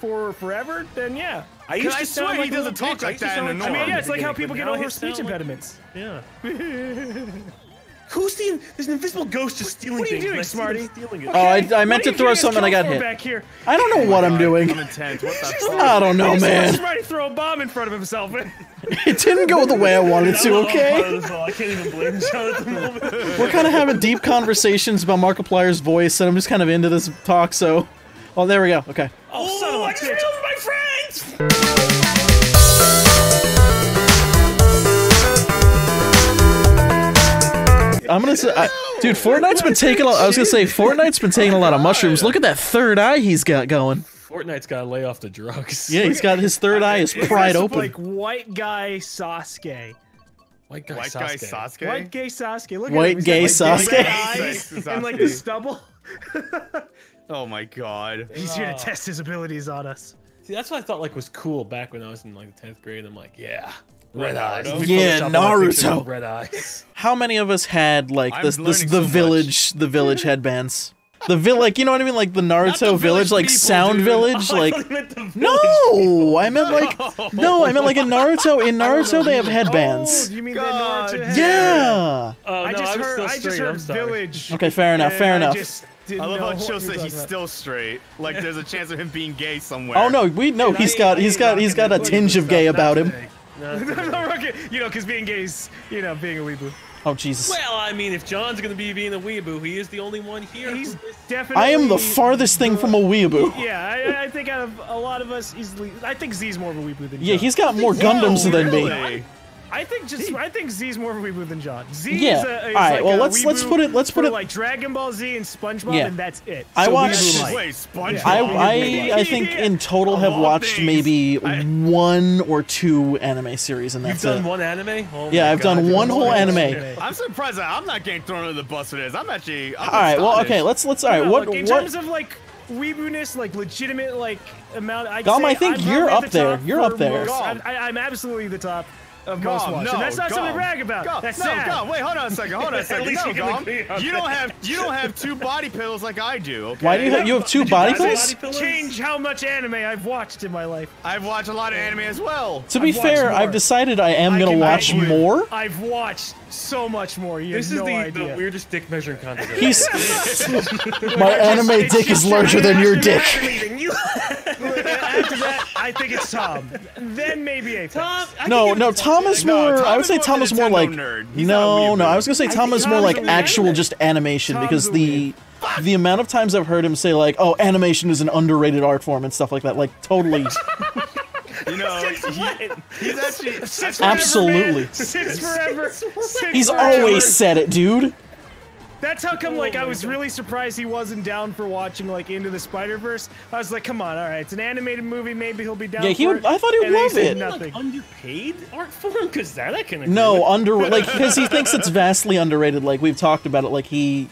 For forever, then yeah. I swear he doesn't talk like that in the norm. I mean, yeah, it's like how people get over speech impediments. Yeah. Who's stealing? There's an invisible ghost just stealing things. What are you doing, Smarty? Oh, I meant to throw something. I got hit. Back here? I don't know what I'm doing. I'm intense. What the fuck? I don't know, man. Smarty throw a bomb in front of himself. It didn't go the way I wanted to. Okay. I can't even blame John at the moment. We're kind of having deep conversations about Markiplier's voice, and I'm just kind of into this talk. So, oh, there we go. Okay. Oh, son of a bitch! I just ran over my friends. I'm gonna say, dude, Fortnite's been taking. I was gonna say Fortnite's been taking a lot of mushrooms. Look at that third eye he's got going. Fortnite's gotta lay off the drugs. Yeah, he's got his third eye is pried open. Like white guy Sasuke. White guy Sasuke. White gay Sasuke. Look White at him. gay Sasuke. Eyes and like the stubble. Oh my god. He's here to test his abilities on us. See, that's what I thought like was cool back when I was in like 10th grade. I'm like, yeah, red eyes. Yeah, Naruto. Red eyes. How many of us had like the village headbands? Like, you know what I mean, like the Naruto village, like Sound Village, like. No, I meant like in Naruto. In Naruto, they have headbands. Oh, you mean the Naruto? Yeah. I just heard village. Okay, fair enough. Fair enough. I love how Chill said he's still straight. Like there's a chance of him being gay somewhere. Oh no, he's got a tinge of gay about him. You know, because being gay is, you know, being a weeboo. Oh Jesus. Well, I mean, if John's gonna be being a weeaboo, he is the only one here. He's definitely. I am the farthest thing from a weeaboo. Yeah, I think out of a lot of us, I think Z's more of a weeboo than John. Yeah, he's got more Gundams than me. I think Z's more of a weeboo than John. Z yeah. is all right. Well, let's put it like Dragon Ball Z and SpongeBob, yeah. and that's it. I watched. Wait, SpongeBob. I think in total have watched maybe 1 or 2 anime series, and that's it. You've done one anime? Oh yeah, I've done one whole anime. I'm surprised that I'm not getting thrown under the bus for this. I'm actually. All right. Well, okay. Let's. All right. What in terms of like weebooness, like legitimate like amount? I think you're up there. You're up there. I'm absolutely the top. Of most watched. And that's not something to brag about. That's sad. Wait, hold on a second. No, Gom. You don't have 2 body pillows like I do. Okay? Why do you have 2 body pillows? Change how much anime I've watched in my life. I've watched a lot of anime as well. To be fair, I've decided I am gonna watch more. I've watched so much more. This is the weirdest dick measuring contest. My anime dick is larger than your dick. After that, I think it's Tom. Then maybe a Tom. No, Tom is more. I would say Tom is more like. No, I was gonna say Tom is more like actual just animation because the amount of times I've heard him say like, "Oh, animation is an underrated art form" and stuff like that, like totally. You know, he's actually absolutely. Since forever. He's always said it, dude. That's how come, like, I was really surprised he wasn't down for watching, like, Into the Spider-Verse. I was like, come on, all right, it's an animated movie, maybe he'll be down for it. I thought he would love it. Like, underpaid art form? Because that I can agree with. Because he thinks it's vastly underrated, like, we've talked about it, like, he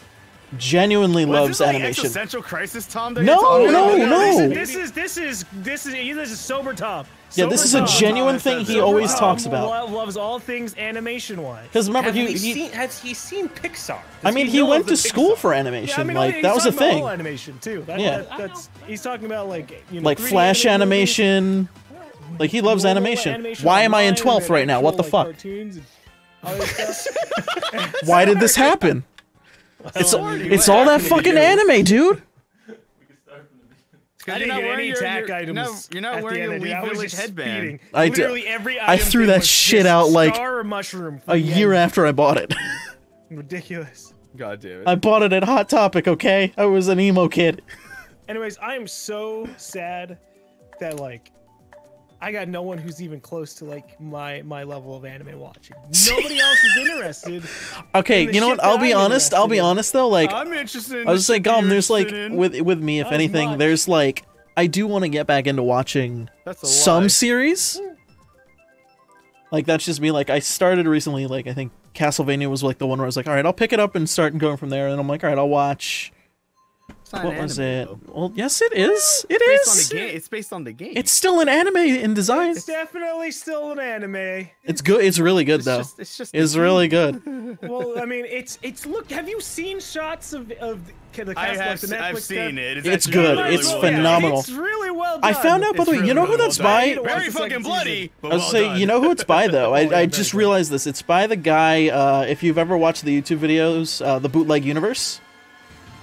genuinely loves animation. Existential crisis, Tom? No. This is sober Tom. Yeah, this is a genuine thing he always talks about. Loves all things animation-wise. Because remember, has he seen Pixar? I mean, he went to school for animation. Yeah, I mean, like that was a thing. Animation too. He's talking about like like Flash animation. Like he loves animation. Why am I in 12th right now? What the fuck? Why did this happen? It's all that fucking anime, dude. I didn't get any attack items. You're not wearing your Wii Village headband. I threw that shit out like a year after I bought it. Ridiculous. God damn it. I bought it at Hot Topic, okay? I was an emo kid. Anyways, I am so sad that like I got no one who's even close to like my level of anime watching. Nobody else is interested. Okay, you know what? I'll be honest though. Like, I'm interested. I was just like, there's like with me, if anything, there's like I do want to get back into watching some series. Like that's just me. Like I started recently. Like I think Castlevania was like the one where I was like, all right, I'll pick it up and start going from there. And I'm like, all right, I'll watch It's not What an was anime, it? though. Well, yes, it is. It It's based on is. the game. It's based on the game. It's still an anime in design. It's definitely still an anime. It's good. It's really good though. It's just. It's really good. Well, I mean, it's look. Have you seen shots of the cast, like the Netflix? I've seen it. It's actually good. really It's well phenomenal. Yeah, it's really well done. I found out, by the way, you know who that's by? Very fucking bloody. I was saying, you know who it's by though. I just realized this. It's by the guy. If you've ever watched the YouTube videos, the Bootleg Universe,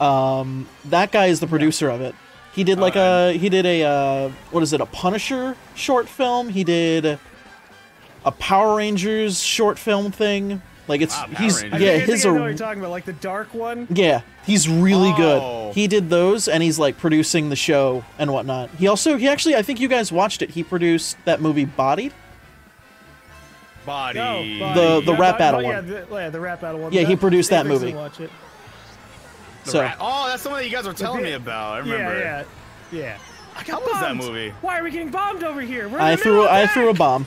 that guy is the producer of it. He did like a what is it? A Punisher short film. He did a Power Rangers short film thing. Like it's he's Rangers. yeah I his know are what you're talking about, like the dark one. yeah he's really Oh. good. He did those and he's like producing the show and whatnot. He actually I think you guys watched it. He produced that movie Bodied. Body. The rap battle yeah, one. The rap battle one. Yeah, he produced that movie. Watch it. So Oh, that's the one that you guys were telling me about. I remember. Yeah. I How got was that bombed. movie? Why are we getting bombed over here? We're in I the middle of threw a attack. bomb.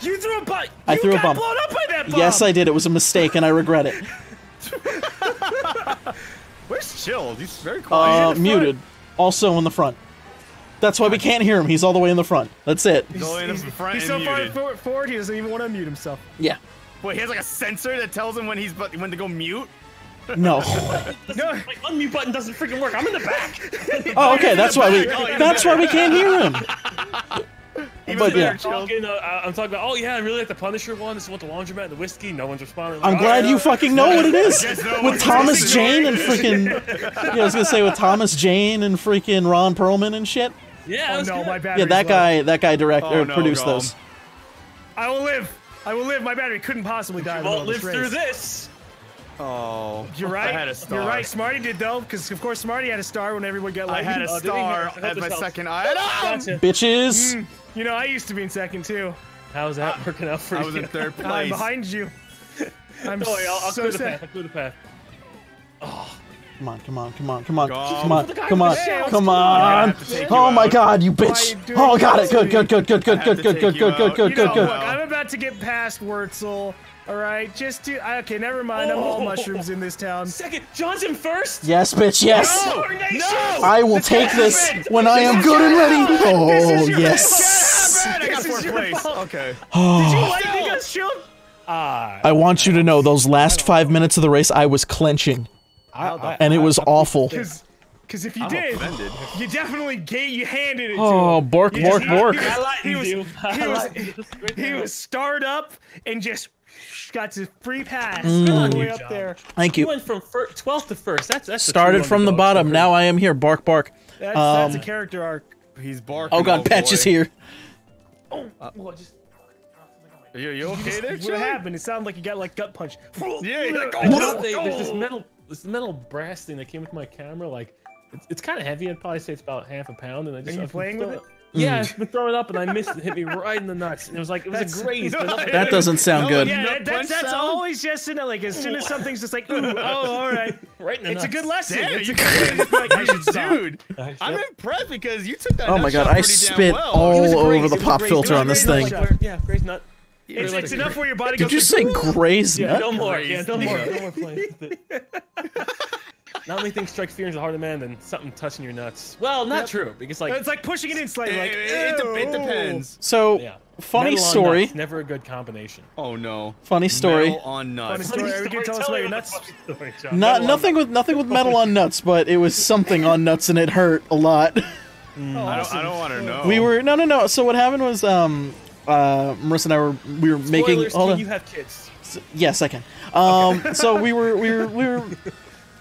You threw a bomb. I threw a bomb. You got blown up by that bomb. Yes, I did. It was a mistake and I regret it. Where's Chilled? He's very quiet. Muted. Also in the front. That's why we can't hear him. He's all the way in the front. That's it. He's going in the front He's and so far muted. forward, he doesn't even want to unmute himself. Yeah. Wait, he has like a sensor that tells him when to go mute? No. No. My unmute button doesn't freaking work. I'm in the back. Oh, okay. That's why we can't hear him. Even But, better, yeah. Chilled. I'm talking about. Oh yeah, I really like the Punisher one. This is what the laundromat, the whiskey. No one's responding. I'm glad you fucking know what it is. Guess no With one's Thomas listening. Jane and freaking yeah, I was gonna say with Thomas Jane and freaking Ron Perlman and shit. Yeah. Oh that's no, good. my battery. Yeah, that guy produced Gom. those. I will live. I will live. My battery couldn't possibly die. in the Won't middle live of this through race. this. Oh, You're right. I had a star. You're right. Smarty did though, because of course Smarty had a star when everyone got I like. had a did he? star I hope as this my helps. second item. Gotcha. Bitches. You know, I used to be in second too. How's that working out for I you? was in third I'm place. behind you. I'm Don't worry, I'll so clear the sad. path. I'll clear the path. Come on. Gom. Come on. the guy Come with on. the shells. Come I on. have to take you Oh my out. god, you Why bitch. you doing Oh, got it. this to Good. me? Good. I have to take you out. You know, Good. look, I'm about to get past Wurzel. All right, just do. Okay, never mind. I'm all mushrooms in this town. Second, Johnson first. Yes, bitch. Yes. No! I will take this when I am good and ready. Oh, your yes. I got This is fourth your place. fault. Okay. Did you lightning us, Shield? I want you to know those last 5 minutes of the race, I was clenching, and it was awful. Because if you I'm did, offended. you definitely you handed it to Oh, him. bork, You bork, just- bork. I like He was- you. He was starred up and just got to free pass Mm. all the way Good up job. there. Thank You you. went from 12th to first. That's a Started true from the underdog bottom. story. Now I am here. Bark, bark. That's a character arc. He's barking. Oh god, Patch is boy. here. Well, just- You okay there, What Chilled? happened? It sounded like you got like gut punch. Yeah, you're like, I oh, just say there's this metal brass thing that came with my camera. Like, it's kind of heavy. I'd probably say it's about half a pound. And I just Are you I've been playing with throwing- it? Yeah, I've been throwing it up and I missed it. Hit me right in the nuts. And it was like it was a graze. but nothing- That doesn't sound good. Yeah, Nut punch that's sound? always just in it. Like as soon as something's just like, ooh, oh, all right. right in the It's a nuts. good lesson. Damn, It's you a good lesson. Like, I should stop. dude. Yep. I'm impressed because you took that. Oh nut my god, shot I pretty damn spit well. all It was a over graze, the it was a pop graze. filter It was on a this graze thing. nut. Yeah, graze nut. It's, Like- it's enough where your body Did goes. you say grazed Yeah, nut? no more. Graze. Yeah, no more. No more playing with it. Not many things strike fear into the heart of man than something touching your nuts. Well, not true, because like It's like pushing it in slightly. Like, It depends. So, yeah. funny Metal on story. nuts, never a good combination. Oh no. Funny story. Metal on nuts. Funny story. Are we gonna tell us about your nuts? Nothing with metal on nuts, but it was something on nuts and it hurt a lot. I don't want to know. We were no. So what happened was Marissa and I were making. Spoilers, Hold can on. you have kids? Yes, I can. So we were.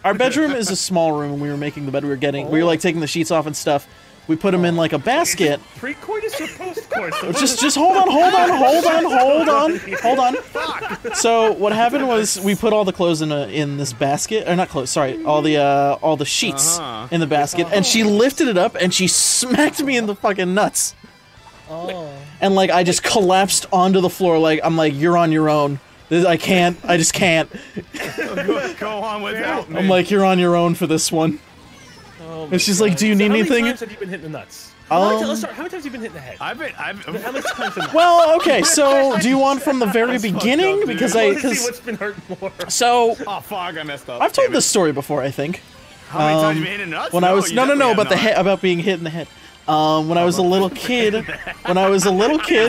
Our bedroom is a small room, and we were making the bed. We were like taking the sheets off and stuff. We put them in like a basket. Pre-coitus or post-coitus? Just hold on. So what happened was we put all the clothes in this basket, or not clothes, sorry, all the sheets in the basket, and she lifted it up and she smacked me in the fucking nuts. Oh. And like I just collapsed onto the floor. Like I'm like, you're on your own. I just can't. Go on without me. I'm like, you're on your own for this one. Oh my And she's like, God. do you So need how anything? Many times have you been hitting the nuts? Let's start. How many times have you been hitting the head? I've How many times in the Well, okay, so do you want from the very beginning? up, dude. Because I want to see what's been hurt more. so oh fuck, I messed up. I've told Damn this story before, I think. How many times have you been hit in the nuts? When I was no, about the head, about being hit in the head. When I was a little kid,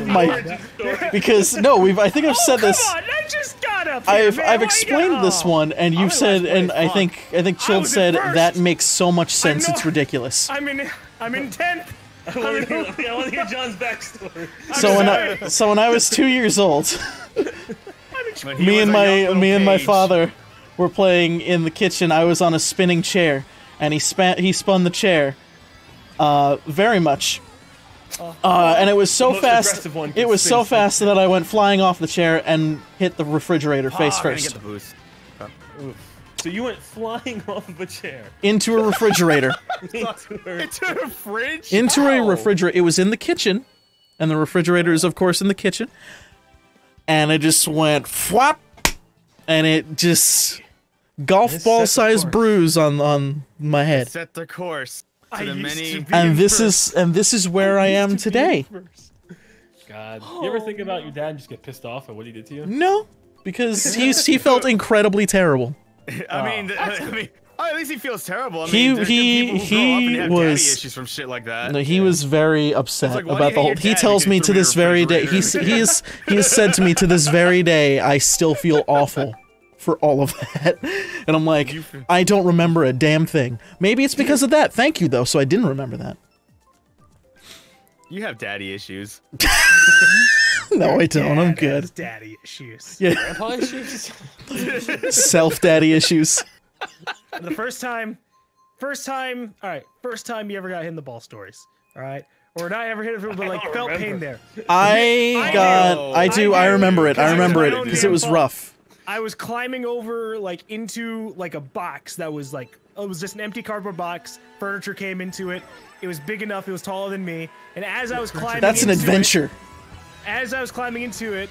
my because no, I think I've said this. Come on, I just got up here, I've explained this one, and you've said, and I think Chilled said that makes so much sense. It's ridiculous. I'm in 10th. I want to hear John's backstory. So when I was 2 years old, me and my father were playing in the kitchen. I was on a spinning chair, and he spun the chair. Very much. And it was so fast. It was so fast that I went flying off the chair and hit the refrigerator face first. Get the boost. So you went flying off of a chair Into a refrigerator. Into a fridge? Into a refrigerator. It was in the kitchen, and the refrigerator is, of course, in the kitchen. And it just went flop, and it just golf ball sized bruise on my head. Set the course. And this is where I am today. God, you ever think about your dad and just get pissed off at what he did to you? No, because he felt incredibly terrible. I mean, at least he feels terrible. I He- mean, there's he- people who grow up and have daddy was- issues from shit like that. No, he was very upset like, why do about you the hate whole. your He dad tells because me he to threw this your very day. refrigerator? He has said to me to this very day, I still feel awful for all of that. And I'm like, I don't remember a damn thing. Maybe it's because of that. Thank you though, so I didn't remember that. You have daddy issues. No, I don't. I'm good. Daddy issues. Yeah, Grandpa issues? self-daddy issues. The first time you ever got hit in the ball stories, all right? Or not ever hit it, but like felt pain there. I remember it. I remember it because it was rough. I was climbing over like into like a box that was like, it was just an empty cardboard box. Furniture came into it. It was big enough. It was taller than me. And as I was climbing, That's an adventure. As I was climbing into it,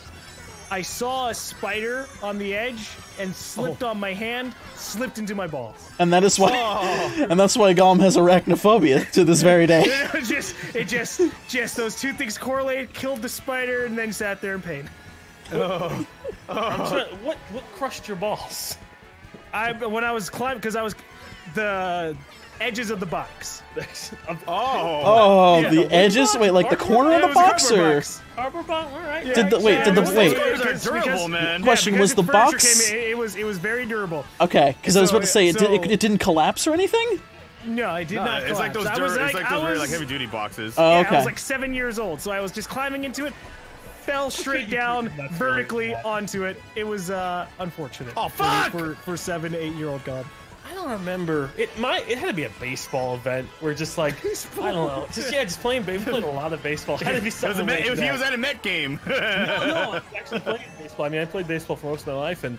I saw a spider on the edge and slipped on my hand, slipped into my balls. And that is why, and that's why Gollum has arachnophobia to this very day. It just those two things correlated, killed the spider, and then sat there in pain. I'm sorry, what crushed your balls? When I was climbing, because I was the edges of the box. Oh, the edges? Wait, like the corner of the box, or? Cardboard box, all right. Did the Spiders are durable, man. Question, was the box? It was very durable. Okay, because I was about to say, So- it didn't collapse or anything? No, it did not. It's like those collapse. very like heavy duty boxes. Oh, I okay. was like 7 years old, so I was just climbing into it, fell straight down vertically onto it. It was unfortunate. Oh, fuck! For 7 to 8 year old God. I don't remember. It had to be a baseball event where just like I don't know, just playing. We played a lot of baseball. It had to be something. He was at a Met game. No, I actually played baseball. I mean, I played baseball for most of my life, and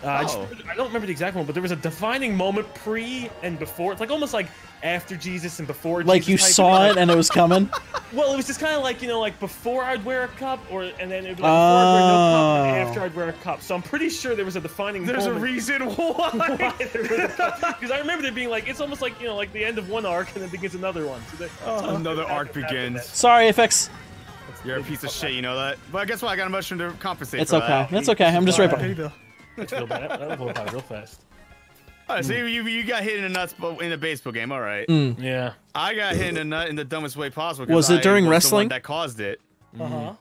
I don't remember the exact one, but there was a defining moment pre and before. It's like almost like after Jesus and before. Like Jesus you type saw of, it and it was coming? Well, it was just kind of like, you know, like before I'd wear a cup, and then it would be like before I'd wear no cup, and after I'd wear a cup. So I'm pretty sure there was a defining moment. There's a reason why. Because I remember there being like, it's almost like, you know, like the end of one arc and then begins another one. So Another arc begins. Sorry, FX. You're a piece of shit, you know that? But guess what? I got a mushroom to compensate It's for okay. that. That's okay. I'm just right behind. That's real bad. That'll blow by real fast. Alright, so you got hit in the nuts in a baseball game, alright. Yeah. I got hit in the nut in the dumbest way possible. Was it during wrestling? The one that caused it. Uh-huh.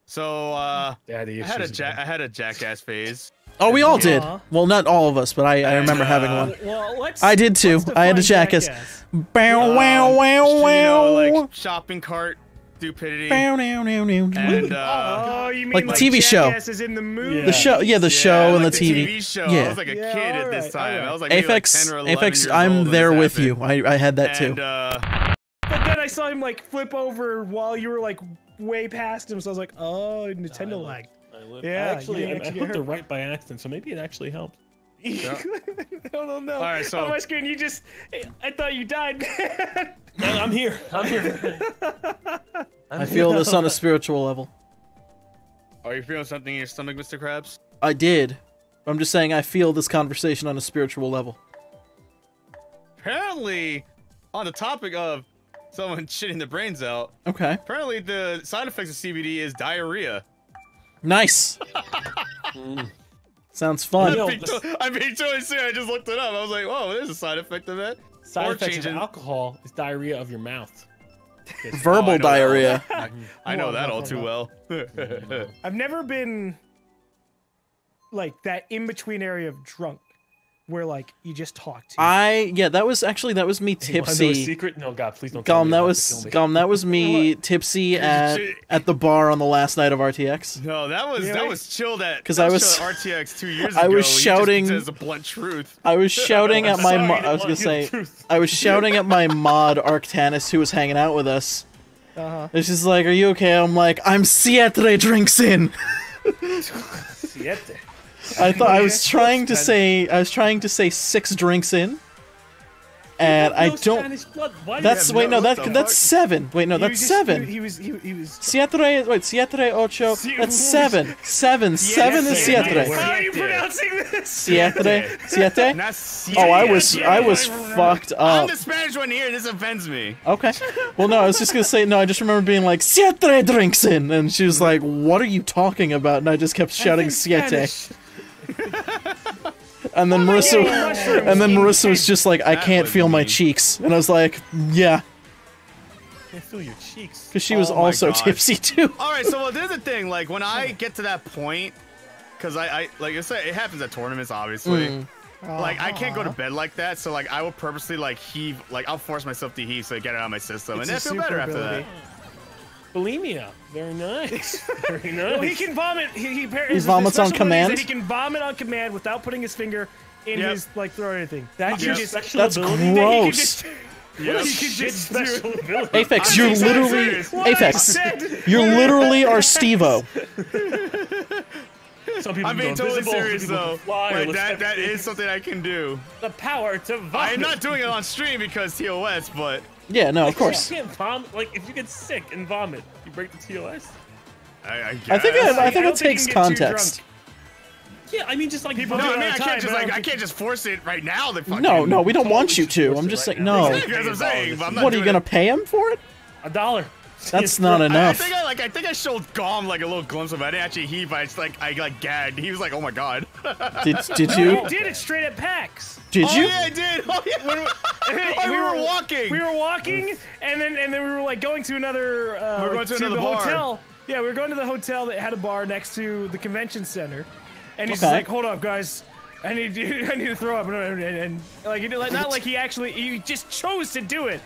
So, Daddy I had a jackass phase. Oh, we all did. Aw. Well, not all of us, but I remember having one. Well, I did too. I had a jackass. Bow, wow, wow, You know, wow. like shopping cart stupidity. Bow, now, now, now. And, Oh, you mean Like the TV show. Jackass is in the movie? The show, yeah, the show and like the TV show. I Yeah. was like a kid at this time. alright. I was like maybe like 10 or 11 Apex, years I'm old when there this with you. happened. I had that too. And, But then I saw him like flip over while you were like way past him, so I was like, oh, Nintendo lag. Yeah, Actually, you I actually put hurt. the right by accident, so maybe it actually helped. I don't know. All right, so- on my screen, I thought you died. I'm here. I'm here. I feel this on a spiritual level. Are you feeling something in your stomach, Mr. Krabs? I did. I'm just saying I feel this conversation on a spiritual level. Apparently, on the topic of someone shitting their brains out, Okay. apparently the side effects of CBD is diarrhea. Nice. Sounds fun. Yo, I'm being totally serious. I just looked it up. I was like, whoa, there's a side effect of that. Side effects of alcohol is diarrhea of your mouth. Verbal diarrhea. I know that all too well. I've never been like that in between area of drunk, where like you just talk to. That was me tipsy. Secret? No, God, please don't. That was me tipsy at the bar on the last night of RTX. No, that was chilled at because I was RTX 2 years ago. I was shouting. As a blunt truth. I was shouting at my. I was gonna say. I was shouting at my mod Arctanus who was hanging out with us. It's just like, "Are you okay?" I'm like, "I'm siete drinks in." Siete. I thought I was trying to say 6 drinks in, and I don't. That's 7. Wait, no, that's 7. He was. Siete ocho. That's 7. 7 is siete. How are you pronouncing this? Siete. Not siete. Oh, I was fucked up. I'm the Spanish one here. This offends me. Okay. Well, no, I was just gonna say no. I just remember being like siete drinks in, and she was like, "What are you talking about?" And I just kept shouting siete. And then Marissa was just like, "I can't feel my cheeks," and I was like, "Yeah." Can't feel your cheeks. Because she was also tipsy too. All right, so there's the thing. Like when I get to that point, because I like I said, it happens at tournaments, obviously. Like I can't go to bed like that, so like I will purposely like heave, like I'll force myself to heave so I get it out of my system, and then I feel better after that. Bulimia. Very nice. Very nice. Well, he can vomit. He vomits on command. He can vomit on command without putting his finger in his like throat or anything. That's your special That's ability. gross. Special ability. Apex, you're literally You're literally our Steve-O. Some people I'm being totally serious though. Like that is something I can do. The power to vomit. I'm not doing it on stream because TOS, but yeah, no, of course. You can't vomit. Like if you get sick and vomit, you break the TOS. I think it takes context. Yeah, I mean, just like people. No, I mean, I can't just force it right now. No, we don't want you to. I'm just saying, no. That's what I'm saying. But I'm not what are you gonna pay him for it? $1. That's not enough. I think I showed Gom like a little glimpse of it. I didn't actually heave. I gagged. He was like, "Oh my god." Did you? You did it straight at PAX. Did you? Oh yeah, I did. Oh yeah. We were walking. We were walking, and then we were like going to another. We were going to another bar. Hotel. Yeah, we were going to the hotel that had a bar next to the convention center, and he's like, "Hold up, guys." I need to throw up, and like not like he just chose to do it.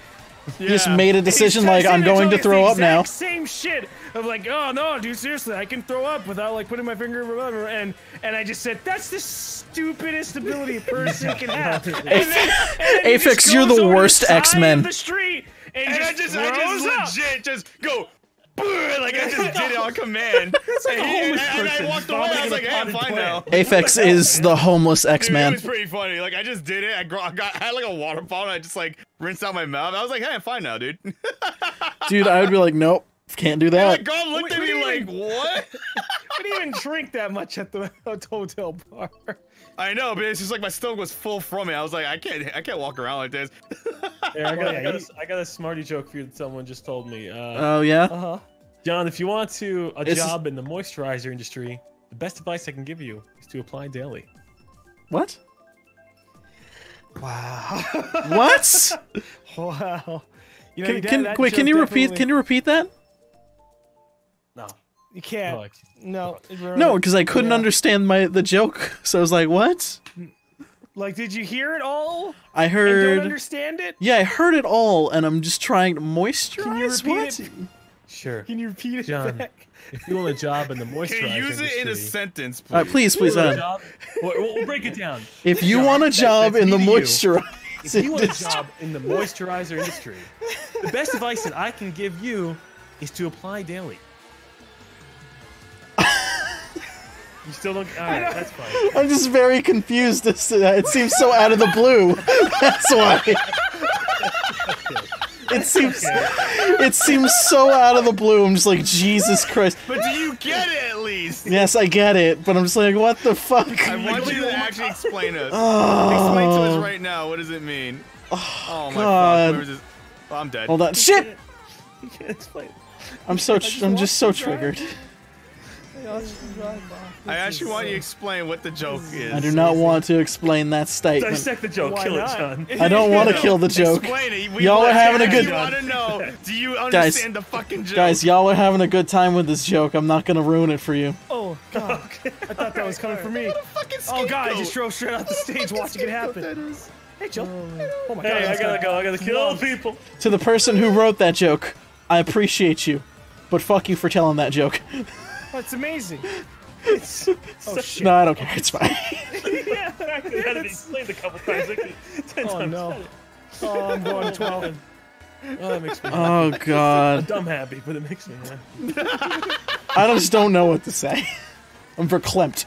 He just made a decision like, I'm going to throw up now. Same shit of like, oh no, dude, seriously, I can throw up without like putting my finger or whatever, and I just said that's the stupidest ability a person can have. Apex, you're the worst X-Men. The street, and I just legit just go. Like I just did it on command. And I walked away. I was like, "Hey, I'm fine now." Apex is the homeless X-Man. It was pretty funny. Like I just did it. I had like a water bottle. I just like rinsed out my mouth. I was like, "Hey, I'm fine now, dude." Dude, I would be like, "Nope, can't do that." And God looked at me like, "What?" I didn't even drink that much at the hotel bar. I know, but it's just like my stomach was full from it. I was like, I can't walk around like this. Yeah, I got a Smarty joke for you that someone just told me. Oh yeah. John, if you want a job in the moisturizer industry, the best advice I can give you is to apply daily. What? Wow. What? Wow. You know, can you repeat that? No. You can't. No. No, because I couldn't understand the joke. So I was like, what? Like, did you hear it all? I heard. And don't understand it? Yeah, I heard it all, and I'm just trying to moisturize. Can you repeat it? Sure. Can you repeat it John, back? if you want a job in the moisturizer Can you use industry, it in a sentence, please? All right, please. We'll break it down. If you want a job in the moisturizer if you want a job in the moisturizer industry, the best advice that I can give you is to apply daily. You still don't. All right, that's fine. I'm just very confused. It seems so out of the blue. That's why. It seems so out of the blue. I'm just like, Jesus Christ. But do you get it at least? Yes, I get it, but I'm just like, what the fuck? I want you to actually explain us. Explain to us right now. What does it mean? Oh my God. Oh, I'm dead. Hold on. Shit! You can't explain. I'm just so triggered. I actually want you to explain what the joke is. I do not want to explain that statement. Dissect the joke. Why Kill not? it, John. I don't want to kill the joke. Explain it. Y'all are having a good. I want to know. Do you understand the fucking joke? Guys, y'all are having a good time with this joke. I'm not gonna ruin it for you. Oh god, I thought that was coming for me. Oh god, I just drove straight off the stage watching it happen. Hey, Jill. Oh my god. Hey, I gotta go. I gotta kill people. To the person who wrote that joke, I appreciate you, but fuck you for telling that joke. That's amazing. It's, oh shit. No, I don't care. It's fine. Yeah, I had it explained a couple times. Like 10 Oh times. no. Oh, I'm going to 12. Oh, that makes me Oh I'm god. dumb happy, but it makes me happy. I just don't know what to say. I'm verklempt.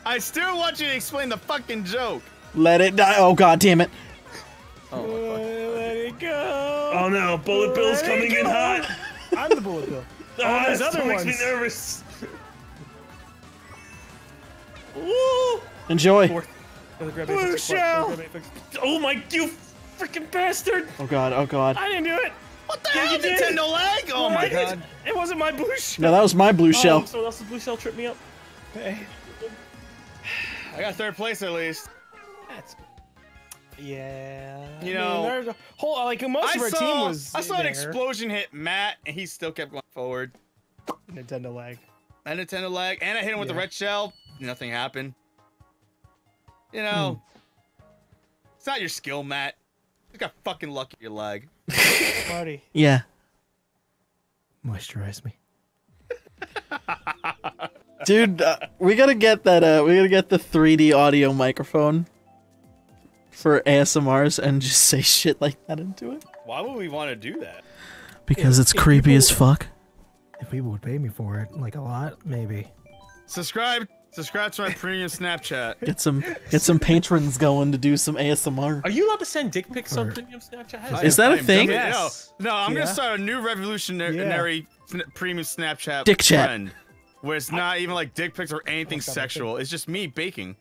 I still want you to explain the fucking joke. Let it die. Oh god damn it. Let it go. Oh no, Bullet Bill's coming in hot. I'm the bullet bill. Oh, there's other makes ones. me nervous. Woo! Enjoy. Blue shell. Oh my, you freaking bastard! Oh god. Oh god. I didn't do it. What the hell, Nintendo lag? Oh my god. It wasn't my blue shell. No, that was my blue shell. Someone else's blue shell tripped me up. Hey. I got third place at least. That's... Yeah. You know, like most of our team was. I saw an there. explosion hit Matt, and he still kept going forward. Nintendo lag. And Nintendo lag, and I hit him with the red shell. Nothing happened. You know, it's not your skill, Matt. You got fucking lucky your lag. Smarty. Yeah. Moisturize me. Dude, we gotta get that, we gotta get the 3D audio microphone for ASMRs and just say shit like that into it. Why would we want to do that? Because it's creepy as fuck. If people would pay me for it, like a lot, maybe. Subscribe to my premium Snapchat. Get some patrons going to do some ASMR. Are you allowed to send dick pics on premium Snapchat? Is that a thing? Yes. No, I'm Yeah. gonna start a new revolutionary premium Snapchat Dick chat. trend, where it's not even like dick pics or anything sexual. It's just me baking.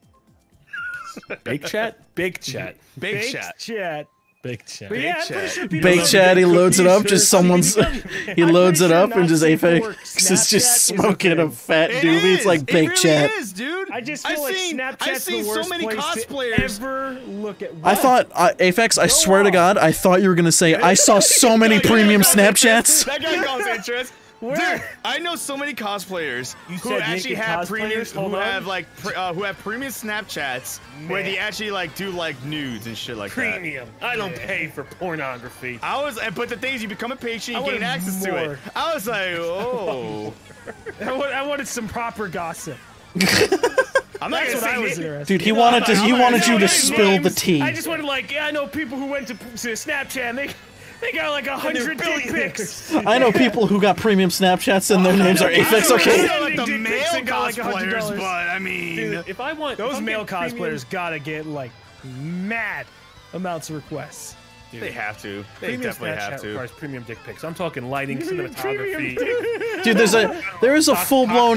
Bake chat? Bake chat. Bake chat. Chat. Bake chat. But yeah, I'm pretty chat. sure people Bake love chat, he big loads it up, cookies just or someone's CBW. he loads it pretty up sure and just not safe for Apex work. is just Snapchat is smoking a a thing. fat doobie. It's like It bake really chat. is, dude. I just feel like Snapchat's I've seen the so worst many place cosplayers. to ever look at. I thought, Apex, I swear to God, I thought you were gonna say, I saw so many premium Snapchats. That guy calls interest. Where? Dude, I know so many cosplayers who said actually naked have cosplayers? premium, Hold who on. have like, who have premium Snapchats where they actually like do like nudes and shit like that. Premium. I don't pay for pornography. But the thing is, you become a patron, you I gain wanted access to more. it. I was like, oh. I wanted some proper gossip. I'm not That's gonna what say I was ni- interested. Dude, he wanted you to spill the tea. I just wanted like, yeah, I know people who went to Snapchat and they got like 100 dick pics. I know people who got premium Snapchats and their names are Apex I Arcade. know like the Dick pics male that got, like, cosplayers, $100. but I mean, Dude, if I want Those if I'm male getting premium- cosplayers gotta get like mad amounts of requests. they have to. They Premium definitely Snapchat have to. requires premium dick pics. I'm talking lighting, cinematography. Dude, there is a full blown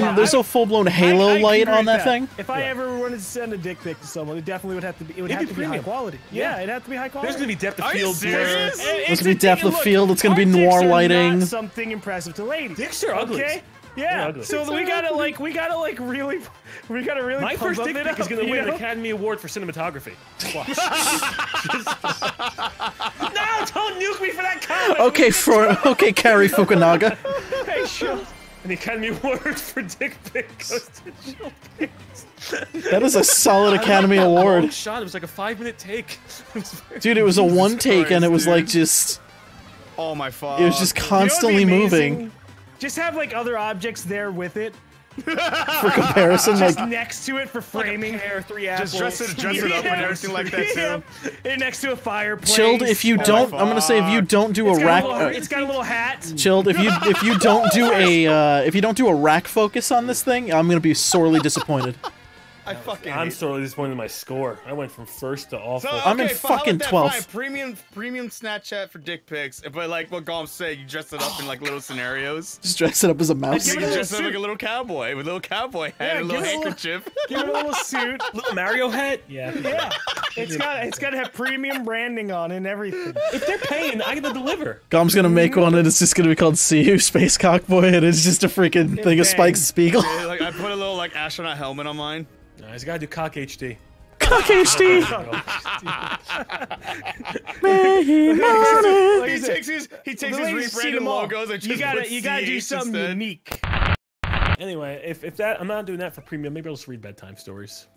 Halo I light agree on with that thing. If I ever wanted to send a dick pic to someone, it definitely would have to be. It would It'd have be to be high premium. quality. Yeah. Yeah, it'd have to be high quality. There's gonna be depth of Are you field serious? blur. It's There's gonna be a depth thing, of look, field, it's gonna be our dicks noir are lighting. Not something impressive to ladies. Dicks are ugly. Okay. They're Yeah. ugly. So we gotta really My pump first up dick it pic is up, gonna you win an know? Academy Award for cinematography. Watch. No, don't nuke me for that comment. Okay, Carrie Fukunaga. Hey, sure. An Academy Award for dick pic goes to Jill Pics. That is a solid Academy Long Award. shot. It was like a 5-minute take. It was very- Dude, it was a one take and it was Christ, like just, Oh my fuck. it was just You know what'd be constantly amazing? moving Just have like other objects there with it, for comparison. just Like, next to it for like a framing. pear, 3 apples. Just dress it up and everything like that too. And next to a fireplace. Chilled, if you don't, I'm gonna say if you don't do a rack, It's got a little hat. Chilled, if you don't do a rack focus on this thing, I'm gonna be sorely disappointed. I fucking I'm hate sorely disappointed in my score. I went from first to awful. So, I'm in okay, fine, fucking let that 12th. fine. Premium Snapchat for dick pics. But like what Golem said, you dress it up in like little scenarios. Just dress it up as a mouse. You Give it can a dress it up suit. like a little cowboy with a little cowboy hat Yeah, and a little give it a little- handkerchief. Give it a little suit. Little Mario hat? Yeah. Yeah. It's got to have premium branding on it and everything. If they're paying, I gotta deliver. Gom's gonna make one and it's just gonna be called See You Space Cockboy and it's just a freaking thing of Spike Spiegel. Yeah, like I put a little like astronaut helmet on mine. No, he's gotta do cock HD. Cock HD. He takes his rebranded logos and just you gotta do something unique. Anyway, if that I'm not doing that for premium, maybe I'll just read bedtime stories.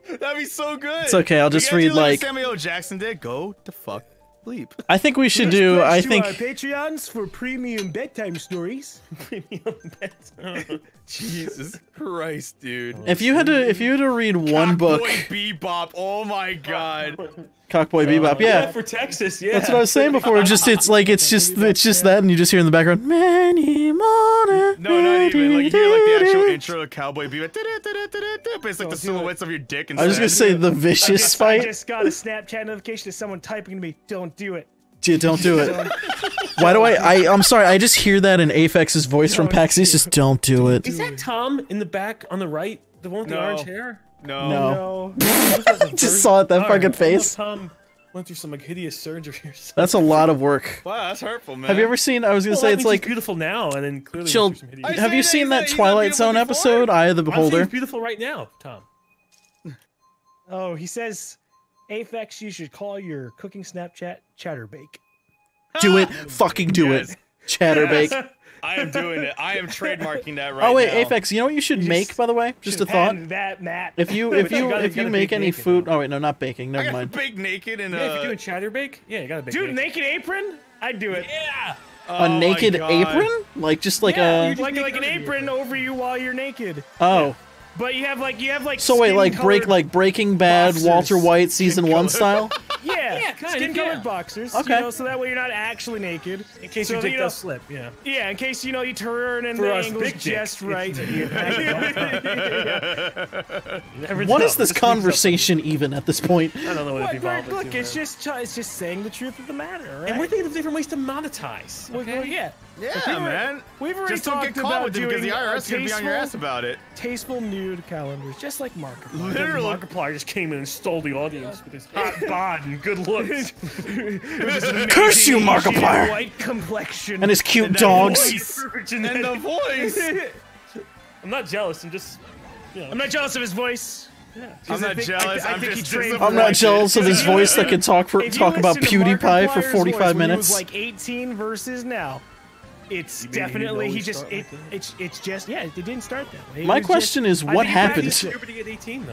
That'd be so good. It's okay, I'll just read like Samuel L. Jackson did. Go to fuck sleep. I think we should do. I think Patreons for premium bedtime stories. Premium bedtime. Jesus Christ, dude. if you had to read one book, Cockboy Bebop. Oh my God. Cockboy Bebop, yeah. For Texas, yeah. That's what I was saying before. It's just that, and you just hear in the background, many morning. No, not even. Like you hear like the actual intro of Cowboy Bebop. But it's like the silhouettes of your dick. I was gonna say the vicious I fight. just got a Snapchat notification of someone typing to me. Don't do it. Don't do it. Why do I'm sorry. I just hear that in Apex's voice from PAX East. Just don't do it. Is that Tom in the back on the right? The one with the orange hair? No. Just saw it. That fucking face. Tom went through some like hideous surgery or something. That's a lot of work. Wow, that's hurtful, man. Have you ever seen? I was gonna say it's like beautiful now, and then clearly chill. went through some hideous. Have you seen that Twilight Zone episode, Eye of the I'm saying Beholder? it's beautiful right now, Tom. Oh, he says, Aphex, you should call your cooking Snapchat Chatterbake. Do it. Fucking do it. Chatterbake. I am doing it. I am trademarking that right now. Oh wait, Aphex, you know what you should make, by the way? Just a thought. That, Matt. If you make any food, oh wait, no, not baking. Never mind. Bake naked and Yeah, if you're doing Chatterbake, yeah, you gotta bake. Dude, naked apron? I'd do it. Yeah. A naked apron? Like just like a. Like an apron over you while you're naked. Oh. But you have like So wait, like Breaking Bad, boxers. Walter White season 1 style? Yeah, kind of, skin-colored boxers. Okay. You know, so that way you're not actually naked. In case so your dick you know, does slip, yeah. Yeah, in case you turn and For the us angle's big just dicks, right. What is this conversation even at this point? I don't know what it evolved into. Look, it's just saying the truth of the matter, right? And we're thinking of different ways to monetize. Okay? Well, yeah. Yeah, man. We've already Just don't talked get caught about with it because doing the IRS is gonna be on your ass about it. tasteful nude calendars, just like Markiplier. Literally. Markiplier just came in and stole the audience with his hot bod and good looks. Curse you, Markiplier! White complexion And his cute dogs. And the voice. I'm not jealous. I'm just, I'm not jealous of his voice. I'm not jealous. I I'm think just he trained- I'm not jealous of his voice that can talk If you about listen to PewDiePie for Markiplier's 45 voice when minutes. He was like 18 versus now. It's mean he definitely didn't he just always start it's just it didn't start that way. It My was question is, just- I what think he happened? practiced it. puberty at 18 though.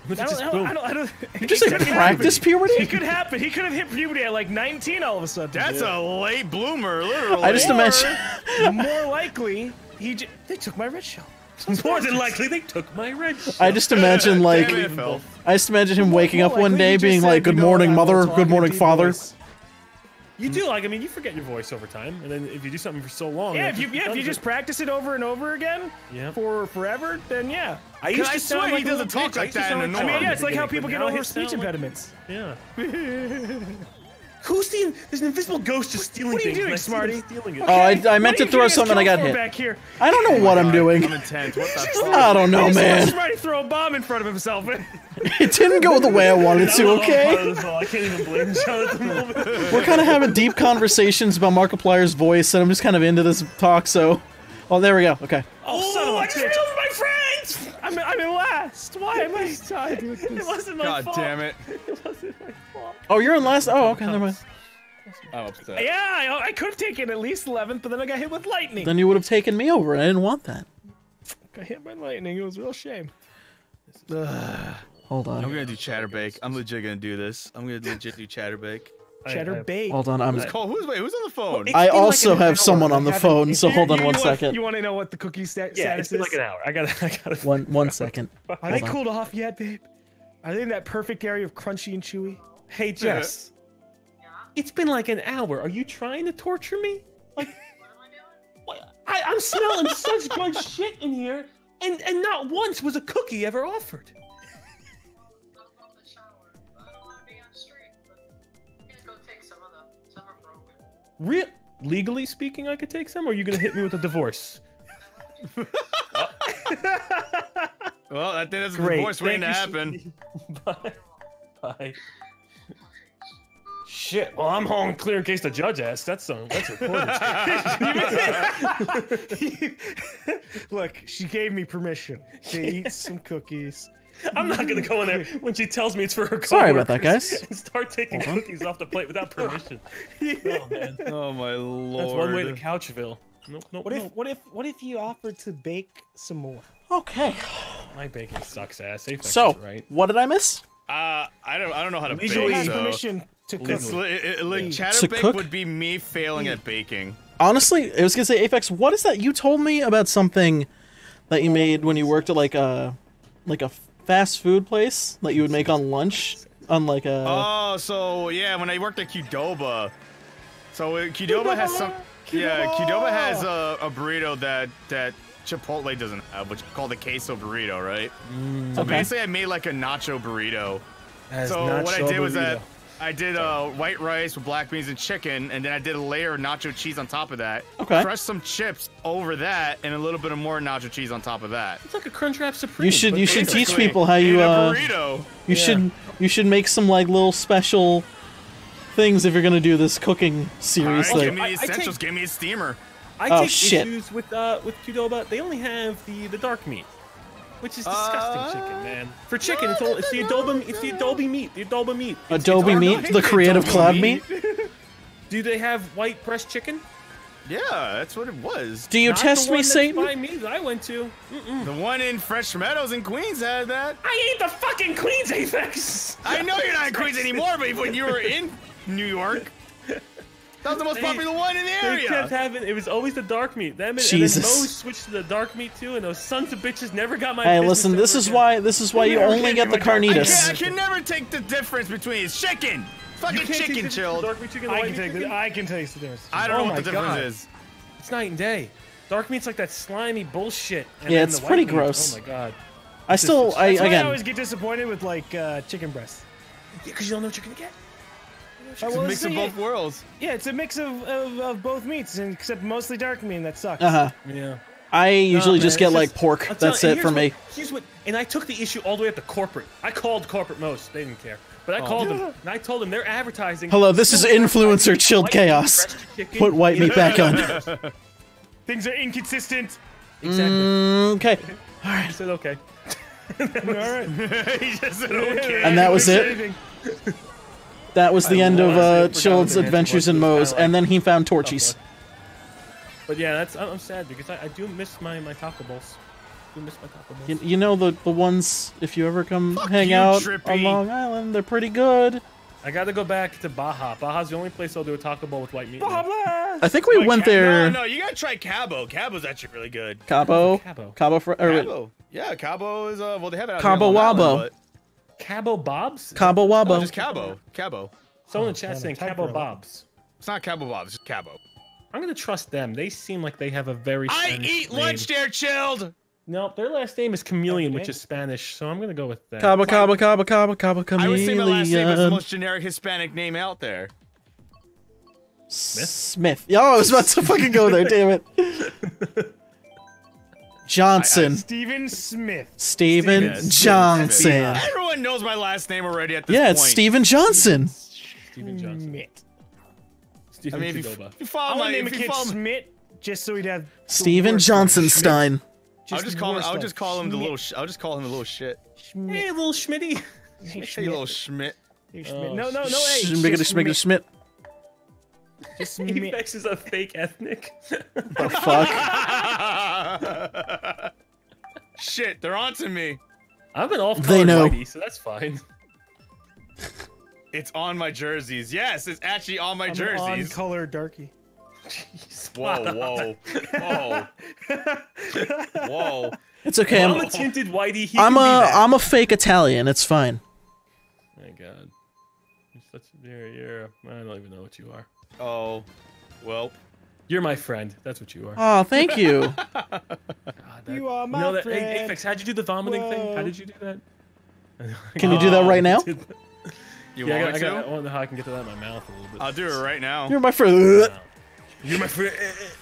I don't. You just like practice puberty? It could happen. He could have hit puberty at like 19 all of a sudden. That's a late bloomer, literally. I just imagine. More likely, they took my red shell. More than likely, they took my red shell. I just imagine like. Damn it, Phil. I just imagine him waking up More one likely, day he just being said, like, "Good morning, I will mother. talk Good in morning, deep father." voice. You do you forget your voice over time, and then if you do something for so long, Yeah, if you just practice it over and over again for forever, then yeah. I used to I sound swear like he doesn't talk like that in the I norm. mean, yeah, it's like how people get Now over his speech sound like- impediments. Yeah. Who's stealing? There's an invisible ghost just stealing What are you things. doing, and I see Smarty? them stealing it. Oh, I meant to throw something. I got hit. Back here. I don't know what I'm doing. I'm intense. What the fuck? I don't know, man. Smarty throw a bomb in front of himself. It didn't go the way I wanted to. Okay. I can't even blame John at the moment. We're kind of having deep conversations about Markiplier's voice, and I'm just kind of into this talk. So, oh, there we go. Okay. Oh, son of a I just bitch. killed my friends! I'm in last. Why am I tied with It this? wasn't my God fault. damn it. It wasn't my fault. Oh, you're in last. Oh, okay. Never mind. I'm upset. Yeah, I could have taken at least 11th, but then I got hit with lightning. Then you would have taken me over, and I didn't want that. Got hit by lightning. It was a real shame. Hold I'm on. gonna do Chatterbake. I'm legit gonna do this. I'm gonna legit do Chatterbake. Cheddar bake. Hold on. I'm. Cole, who's on the phone? I been like also an have hour. someone on the phone, so hold on one second. You want to know what the cookie Yeah, it's status been is? like an hour. I gotta. One second. Are they Hold on. cooled off yet, babe? Are they in that perfect area of crunchy and chewy? Hey, Jess. It's been like an hour. Are you trying to torture me? Like, what? I'm smelling such good shit in here, and not once was a cookie ever offered. Legally speaking, I could take some, or are you gonna hit me with a divorce? Well, I think that's a Great. divorce waiting to Thank you, happen. Bye. Bye. Shit. Well, I'm home clear in case the judge asks. That's recorded. Look, she gave me permission to eat some cookies. I'm not gonna go in there when she tells me it's for her coworkers. Sorry about that, guys. And start taking cookies off the plate without permission. Oh man. Oh my lord. That's one way to Couchville. Nope. What if you offered to bake some more? Okay. My baking sucks ass. Apex So, is right. what did I miss? I don't know how to Legally bake. has So. permission to cook. Like To chatterbake cook? would be me failing at baking. Honestly, I was gonna say, Apex, what is that? You told me about something that you made when you worked at like a fast food place that you would make on lunch on like a. Oh, so yeah, when I worked at Qdoba. So Qdoba has some. Yeah, Qdoba has a burrito that Chipotle doesn't have, which is called a queso burrito, right? So Okay. basically, I made like a nacho burrito. As So what I nacho did was that burrito. I did white rice with black beans and chicken, and then I did a layer of nacho cheese on top of that. Okay. Crushed some chips over that, and a little bit of more nacho cheese on top of that. It's like a Crunchwrap Supreme. You should but teach basically- people how In you a burrito. you should make some like little special things if you're gonna do this cooking series All right, thing. give me the I take- essentials. Give me a steamer. I Oh, take shit. issues with Qdoba. They only have the dark meat, which is disgusting chicken, man. For chicken, it's the adobe meat. The adobe meat. Adobe it's- meat, the creative Adobe cloud meat. meat. Do they have white breast chicken? Yeah, that's what it was. Do you Not test the me, one that's Satan? by me that I went to. The one in Fresh Meadows in Queens had that. I ate the fucking Queens Apex. I know you're not in Queens anymore, but when you were in New York, that was the most popular one in the They kept area. having it was always the dark meat. Them and then Jesus. Mo switched to the dark meat too, and those sons of bitches never got my. Hey, business listen, ever this is again. why you never only gave get me the my dark meat. carnitas. I can never take the difference between it's chicken. You Fucking can't taste chicken the chilled. dark meat chicken, the I white can meat take chicken? I can taste the difference. I don't Oh know what my the difference God. is. It's night and day. Dark meat's like that slimy bullshit. And Yeah, then it's the pretty white meat, gross. Oh my god. I still, That's why I again, always get disappointed with like chicken breast. Yeah, because you don't know what you're gonna get. It's a mix of both worlds. Yeah, it's a mix of both meats, and except mostly dark meat, and that sucks. Yeah. I usually man, just it's get like just- pork. I'll tell That's you, it for me. Here's what, and I took the issue all the way up to corporate. I called corporate most. They didn't care. But I called them, and I told them they're advertising. Hello, this is influencer chilled chaos. Put white meat back on. Things are inconsistent. Exactly. Okay. I said okay. All right. He just said okay. And that was it. That was the end of forgot Chilled's what the Adventures answer in was. It was Moe's, kinda and then he found Torchies. But yeah, I'm sad because I do miss my taco balls. I do miss my taco balls. You know the ones, if you ever come Fuck hang you, out Trippy. on Long Island, they're pretty good. I gotta go back to Baja. Baja's the only place I'll do a taco ball with white meat. I think we went there. No, you gotta try Cabo. Cabo's actually really good. Cabo. Cabo. Cabo. Yeah, Cabo is well they have it out Cabo here on Long Wabo. Island, Cabo Bob's? Cabo but Wabo. no, just Cabo. Cabo. Someone in chat man, saying type Cabo her. Bob's. It's not Cabo Bob, it's just Cabo. I'm gonna trust them. They seem like they have a very I Spanish eat name. lunch there, chilled. No, their last name is Chameleon, Okay. which is Spanish, so I'm gonna go with that. Cabo Cabo Cabo Cabo Cabo I would say my last name is the Chameleon. most generic Hispanic name out there. Smith. Yeah, I was about to fucking go there. Damn it. Johnson. Steven Smith. Steven Steven Johnson. Everyone knows my last name already at this Yeah, point. it's Steven Johnson. Steven Johnson. Schmidt. Steven I mean, if you, Qdoba. if you follow I my, want to name a if you kid follow, Schmidt just so he'd have. the Steven worst Johnsonstein. I'll just call him. worst I'll one. just call him the Schmidt. little. I'll just call him the little shit. Schmidt. Hey, little Schmitty. Hey, Hey, little Schmidt. Hey, Schmidt. Oh, No, no, no, hey. Schmiggity just Schmiggity Schmidt. Just Schmidt. Apex is a fake ethnic. The fuck? Shit, they're onto me. I've been off They know. Whitey, so that's fine. It's on my jerseys. Yes, it's actually on my I'm an jerseys. on-color darky. Whoa, whoa, whoa, whoa. It's okay. I'm I'm a tinted Whitey. He I'm can be that. I'm a fake Italian. It's fine. My God. You're I don't even know what you are. Oh, well. You're my friend. That's what you are. Oh, thank you. God, You are my know that, friend. Hey, Apex, how'd you do the vomiting thing? How Whoa. did you do that? Can you do that right now? You Yeah, want me to? I wonder how I can get to that in my mouth a little bit. I'll do it right now. You're my friend. You're my friend.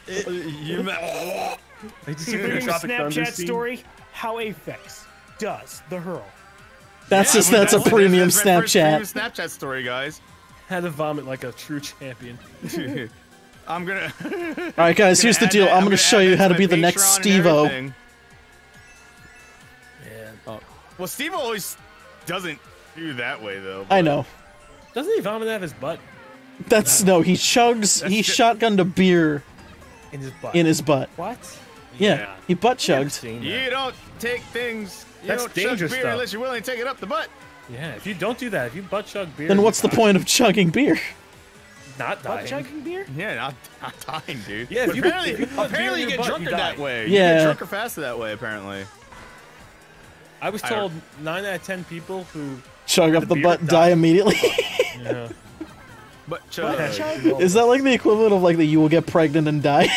You I just Your hear new Tropic Thunder Snapchat scene. story. How Apex. does. The hurl. That's a premium Snapchat. Snapchat story, guys. Had to vomit like a true champion. I'm gonna. All right, guys. Here's the deal. I'm gonna show you how to be the next Steve-O. Yeah. Oh. Well, Steve-O always doesn't do that way though. I know. Doesn't he vomit out of his butt? That's no. He chugs. He shotgunned a beer In his butt. in his butt. What? Yeah, he butt chugged. You don't take things. You That's don't dangerous chug beer stuff. unless you're willing to take it up the butt. Yeah, if you don't do that, if you butt chug beer, Then what's the point of chugging beer? Not dying. Butt chugging beer? Yeah, not dying, dude. Yeah, But if you put beer apparently in you your get butt, you drunker die. that way. Yeah. You get drunker faster that way, apparently. I was told 9 out of 10 people who Chug up the beer butt, die. die immediately. yeah. But chug. Is that like the equivalent of like that you will get pregnant and die?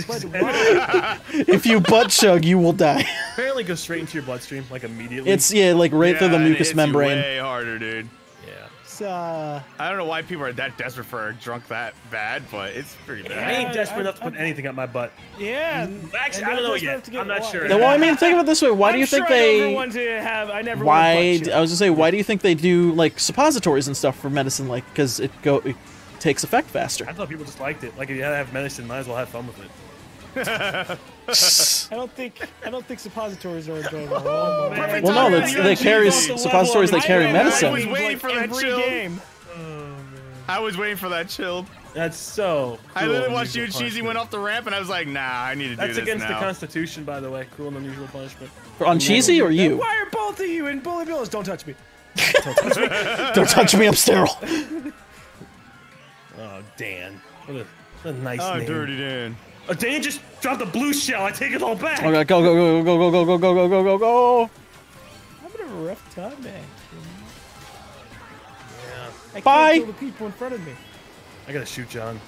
But why? If you butt chug, you will die. apparently go straight into your bloodstream like immediately. It's like right through the and mucous it's membrane. Way harder, dude. yeah. It's, I don't know why people are that desperate for a drunk that bad, but it's pretty I bad. ain't desperate enough to put anything up my butt. yeah. Actually, I don't know yet. I'm not sure. Now, well, I mean, think of it this way. Why do you think they? I never. Why? I was gonna say, why do you think they do like suppositories and stuff for medicine? Like, because it takes effect faster. I thought people just liked it. Like, if you had to have medicine, might as well have fun with it. I don't think suppositories are enjoyable. Oh, man. Well, no, they carry suppositories. They carry I medicine. was waiting for that every chill. game. I was waiting for that chill. That's so. I cruel literally and watched you unusual and Cheesy went punishment. off the ramp, and I was like, nah, I need to do That's this against now. the Constitution, by the way. Cruel and unusual punishment. On Cheesy or you? Why are both of you in bully bills? Don't touch me. Don't touch me. I'm sterile. Oh, Dan. What a nice Oh, name. dirty Dan. Oh, Dan just dropped a blue shell. I take it all back. Okay, go, go, go, go, go, go, go, go, go, go, go. I'm having a rough time, man. Yeah. I can't Bye. kill the people in front of me. I gotta shoot John.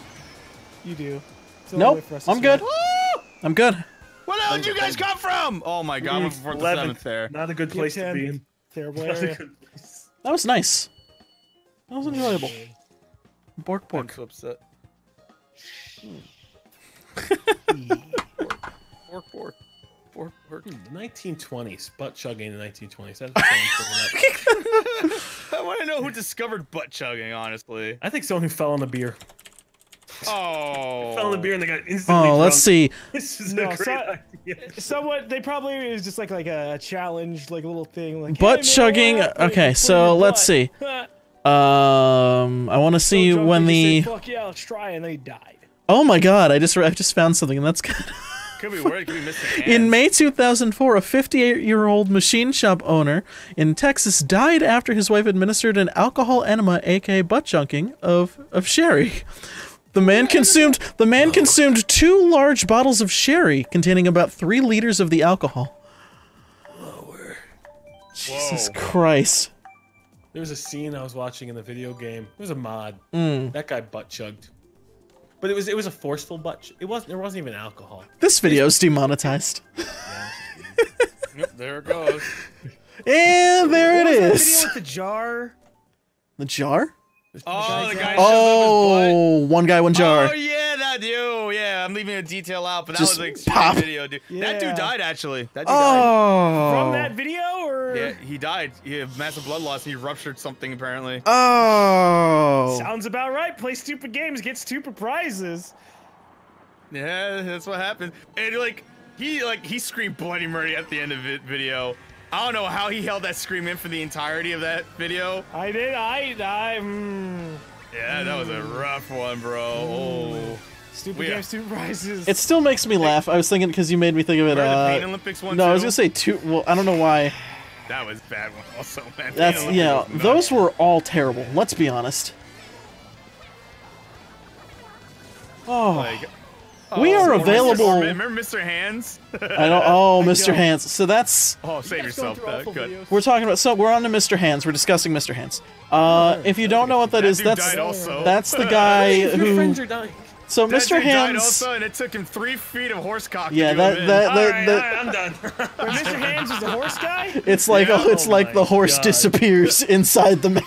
You do. It's the only way Nope. for us to I'm good. survive. I'm good. Where the hell did you guys come from? Oh my god, I'm for the 7th there. Not a good place to be in. Terrible Not a area. good place. That was nice. That was enjoyable. Bork, I'm bork. so upset. Pork, pork. Pork, pork. 1920s. Butt chugging in the 1920s. That's what I want to know who discovered butt chugging, honestly. I think someone who fell on the beer. Oh. Fell on the beer and they got instantly Oh, let's drunk. see. This is No, a great idea. Somewhat, they probably it was just like a challenge, like a little thing, like Butt hey, man, chugging. what happened? Okay, Put so in your let's butt. see. I want to see So drunk when that you the. said, fuck yeah, let's try, and then he died. Oh my god! I just found something, and that's good. Could be worse. Could be missing hands. In May 2004, a 58-year-old machine shop owner in Texas died after his wife administered an alcohol enema, aka butt chunking, of sherry. The man consumed 2 large bottles of sherry containing about 3 liters of the alcohol. Jesus Christ. There was a scene I was watching in the video game. It was a mod. Mm. That guy butt chugged. But it was a forceful butt. There wasn't even alcohol. This video's demonetized. Yep, there it goes. And there it What was that is. video with the jar? The jar? Oh, the guy. Oh, one guy, one jar. Oh yeah, that dude. Yeah, I'm leaving a detail out, but that Just was an extreme pop. video, dude. That Yeah. dude died actually. That dude died. Oh. From that video, or Yeah, he died. He had massive blood loss. He ruptured something apparently. Oh. sounds about right. Play stupid games, get stupid prizes. Yeah, that's what happened. And he screamed bloody murder at the end of the video. I don't know how he held that scream in for the entirety of that video. I did. Yeah, that was a rough one, bro. Oh. Stupid Yeah. games, stupid prizes. It still makes me laugh. I was thinking because you made me think of it. Remember the Pain Olympics one No, I was too? gonna say 2. Well, I don't know why. That was a bad one also, man. That's Pain yeah. Olympics was Those nuts. were all terrible. Let's be honest. Oh, Like, we are Mr. available. Remember Mr. Hands? I don't. Oh, Mr. don't. Hands. So that's Oh, save Just going yourself. through awful Good. videos. we're talking about. So we're on to Mr. Hands. We're discussing Mr. Hands. If you don't know what that is, dude that's died also. that's the guy Your who. friends are dying. So That Mr. dude died Hands. also, and it took him 3 feet of horse cock Yeah, to do that him in. that All right, that, that I'm done. Wait, Mr. Hands is the horse guy. it's like Yeah. it's Oh like my the horse God. disappears inside the man.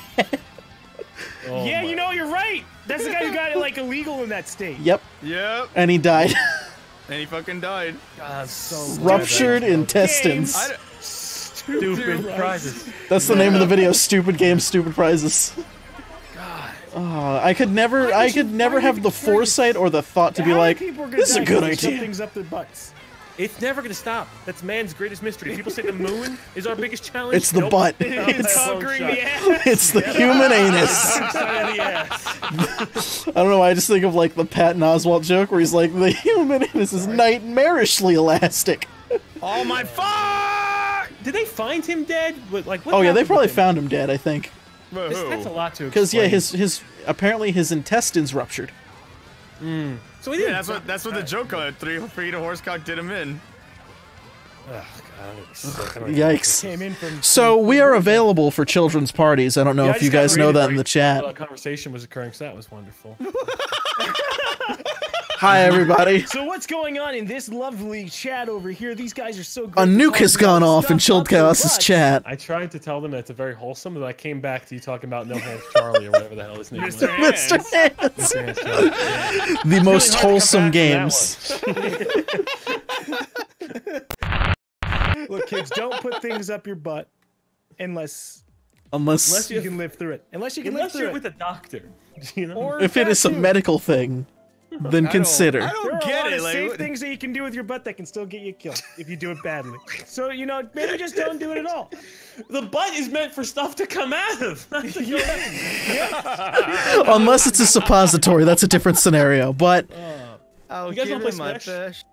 Oh Yeah, my- you know, you're right. That's the guy who got it like illegal in that state. Yep, Yep, and he died. and he fucking died. God, so Ruptured intestines. I Stupid prizes. That's the name of the video. Stupid games, stupid prizes. I could never have the foresight or the thought to be like, this is a good idea. Things up their butts. It's never gonna stop. That's man's greatest mystery. People say the moon is our biggest challenge. It's the butt. It's conquering the ass. It's the human anus. I don't know why I just think of like the Patton Oswalt joke where he's like, the human anus is nightmarishly elastic. Oh my fuck! Did they find him dead? What yeah, they happened probably with him? found him dead, I think. That's a lot to explain. Because yeah, his apparently his intestines ruptured. So he didn't. That's what the joke on it. 3 feet of horsecock did him in. Yikes. Came in from So we are available for children's parties. I don't know if you guys know that in the chat. A conversation was occurring, so that was wonderful. Hi, everybody. So what's going on in this lovely chat over here? These guys are so good. A nuke has gone off in Chilled Chaos's chat. I tried to tell them that it's a very wholesome, but I came back to you talking about No Hands Charlie or whatever the hell his name was. Mr. Hands. Mr. Hands Charlie. The most wholesome games. Look, kids, don't put things up your butt unless Unless you can live through it. Unless you're with a doctor, you know. Or if it is a medical thing, then consider. I There don't are get a lot it. of Like, safe things that you can do with your butt that can still get you killed if you do it badly. So, you know, maybe just don't do it at all. The butt is meant for stuff to come out of. Unless it's a suppository, that's a different scenario. But I'll You guys give wanna him play my Smash? fish.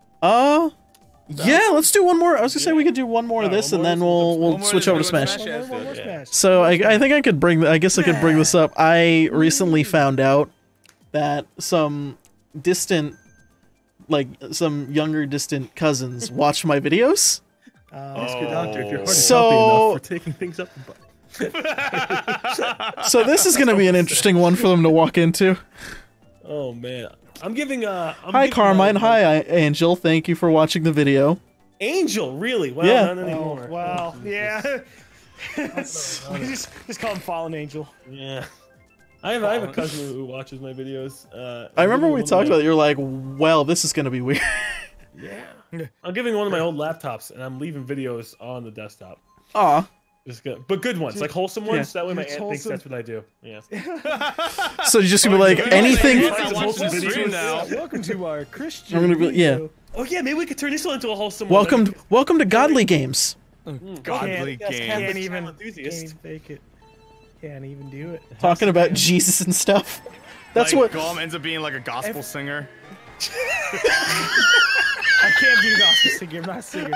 yeah, let's do one more. I was gonna say we could do one more of this, and then we'll switch over to Smash. One more Smash. So I think I could bring. I guess I could bring this up. I recently found out that some younger distant cousins watch my videos. Ask your doctor if you're hard So- enough for taking things up the butt. So this is gonna be an interesting one for them to walk into. Oh man, I'm giving Hi Carmine. Hi Angel. Thank you for watching the video. Angel, really? Well, Yeah. not anymore. Wow. Yeah. just call him Fallen Angel. Yeah. I have a cousin who watches my videos. I remember we talked about it. You're like, well, this is gonna be weird. Yeah. I'm giving one of my old laptops, and I'm leaving videos on the desktop. Aw. Just good, but good ones, like wholesome ones. That way my It's aunt thinks wholesome. that's what I do. Yeah. So you're just gonna be like anything. I'm watching the stream now. Welcome to our Christian. I'm gonna be video. Oh yeah, maybe we could turn this one into a wholesome Welcome to Godly Games. Godly Can't game. even enthusiast. fake it. Can't even do it. Talking about Jesus and stuff. That's like, what. Gollum ends up being like a gospel singer. I can't be a gospel singer. I'm not a singer.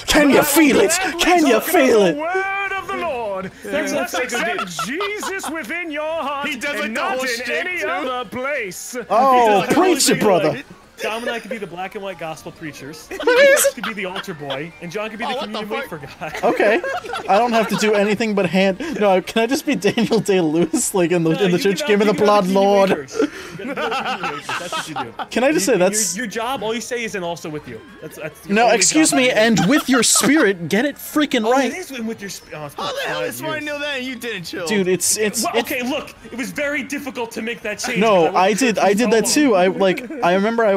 Can you feel it? Can you feel The it? word of the Lord. That's Let's like a accept Jesus within your heart. He does like and the not whole in shtick, any too. other place. Oh, Like, preach it, brother. Dom and I could be the black and white gospel preachers. is Chris could be the altar boy, and John could be the Oh, what the communion fuck? wafer guy. Okay, I don't have to do anything but hand. No, can I just be Daniel Day-Lewis, like in the church? Give me the blood, Lord. That's what you do. Can I just say that's your job? All you say is "and also with you." That's your no. only Excuse job. me, and with your spirit, get it freaking Oh, right, it is with your spirit. Oh, it's been How the hell 5 did Smarty years. know that and you didn't, Chill? dude. It's Well, okay, look, it was very difficult to make that change. No, 'cause I went to did church that for so too. long. I remember I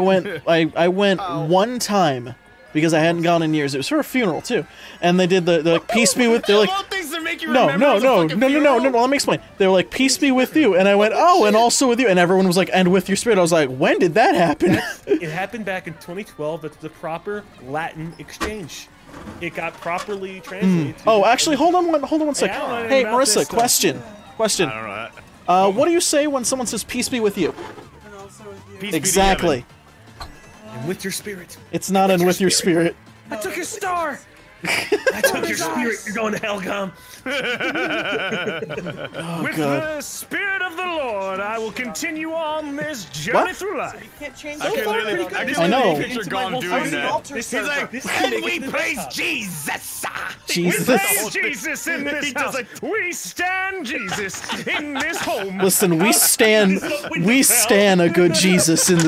went one time because I hadn't gone in years. It was for a funeral too, and they did the like peace be with. They're like all things that make you no. remember the fucking funeral? Let me explain. They were like peace be with you, and I went oh, and also with you, and everyone was like and with your spirit. I was like when did that happen? It happened back in 2012. That's the proper Latin exchange. It got properly translated. to- Oh, actually, hold on one sec. I don't know anything Hey, about Marissa, this stuff. question. I don't know that. What do you say when someone says peace be with you? Peace be to Exactly. And with your spirit. It's not in with your spirit. I took his star. I took your spirit. You're going to Hellcom. With God. the spirit of the Lord, I will continue on this journey What? through life. I can literally I know. picture Gollum doing that. He's like, and we praise Jesus. We Jesus. praise Jesus in this He does house. We stand Jesus in this home. Listen, we stand a good Jesus in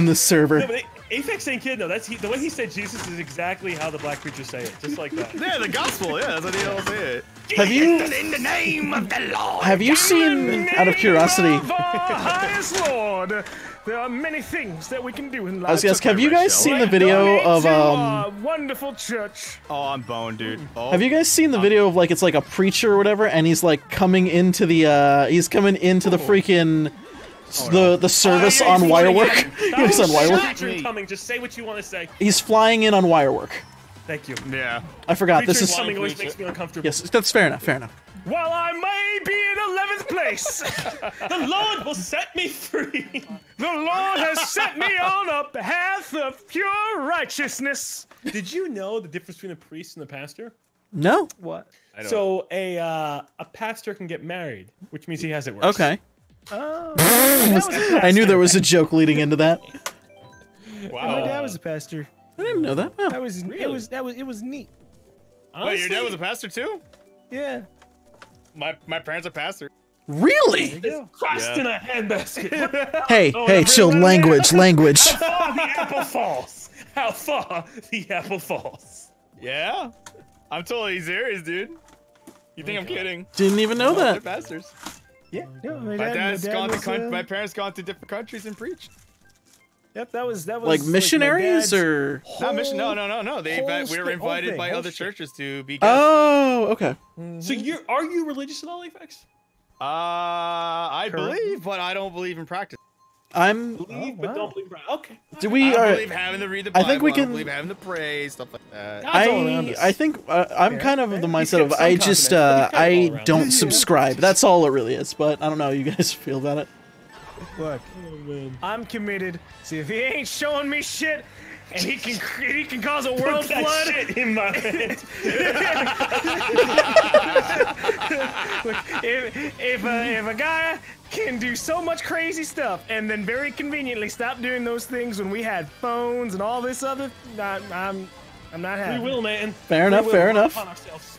this server. Aphex ain't kidding though. The way he said Jesus is exactly how the black preachers say it, just like that. Yeah, the gospel. Yeah, that's what they all say it. Have you? In the name of the Lord. Have you seen? Out of curiosity. Of our highest Lord. There are many things that we can do in life. I was gonna ask, have you guys seen the video of wonderful church? Oh, I'm boned, dude. Oh. Have you guys seen the video of like it's like a preacher or whatever, and he's like coming into the freaking the service on Wirework. He's on Wirework. Coming, just say what you want to say. He's flying in on Wirework. Thank you. Yeah. I forgot. This is coming always makes me uncomfortable. Yes, that's fair enough. Fair enough. While I may be in 11th place, the Lord will set me free. The Lord has set me on a path of pure righteousness. Did you know the difference between a priest and a pastor? No. What? So a pastor can get married, which means he has it worse. Okay. Oh, I knew there was a joke leading into that. Wow. My dad was a pastor. I didn't know that. Oh. It was neat. Honestly, Wait, your dad was a pastor too? Yeah. My parents are pastors. Really? Christ in a handbasket. Hey, chill. Language. How far the apple falls. How far the apple falls. Yeah. I'm totally serious, dude. You think I'm kidding? Didn't even know They're that. pastors. Yeah. No, My parents gone to different countries and preached. Yep, that was like missionaries or Not mission. No. We were invited by other churches to be guests. Oh, okay. So are you religious at all, Aphex? I believe, but I don't believe in practice. Believe, but don't believe. Okay. Do we? I believe having to read the Bible. I think we I don't can believe having to pray, stuff like that. I think I'm kind of the mindset of I don't subscribe. That's all it really is. But I don't know how you guys feel about it. Look, I'm committed. See, if he ain't showing me shit, and he can cause a world flood shit in my head. Look, if a guy can do so much crazy stuff and then very conveniently stop doing those things when we had phones and all this other, I'm not happy. We will, man. Fair enough. Fair enough.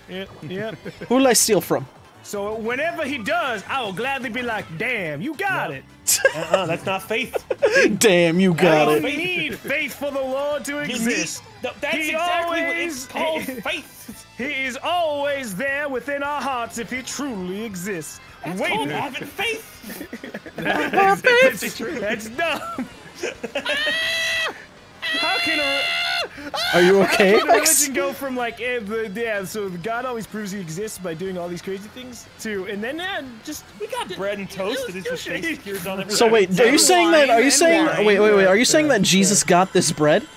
Yep. Who will I steal from? So whenever he does, I will gladly be like, "Damn, you got it." That's not faith. Damn, you got I it. don't need faith for the Lord to exist. That's exactly what it's called, faith. He is always there within our hearts if he truly exists. That's called having faith. That's dumb. How can Are you okay, how can a religion go from like so God always proves he exists by doing all these crazy things to and then just we got bread and toast that is just figures on everything. So wait, are you saying that? Are you saying? Wait. Are you saying that Jesus got this bread?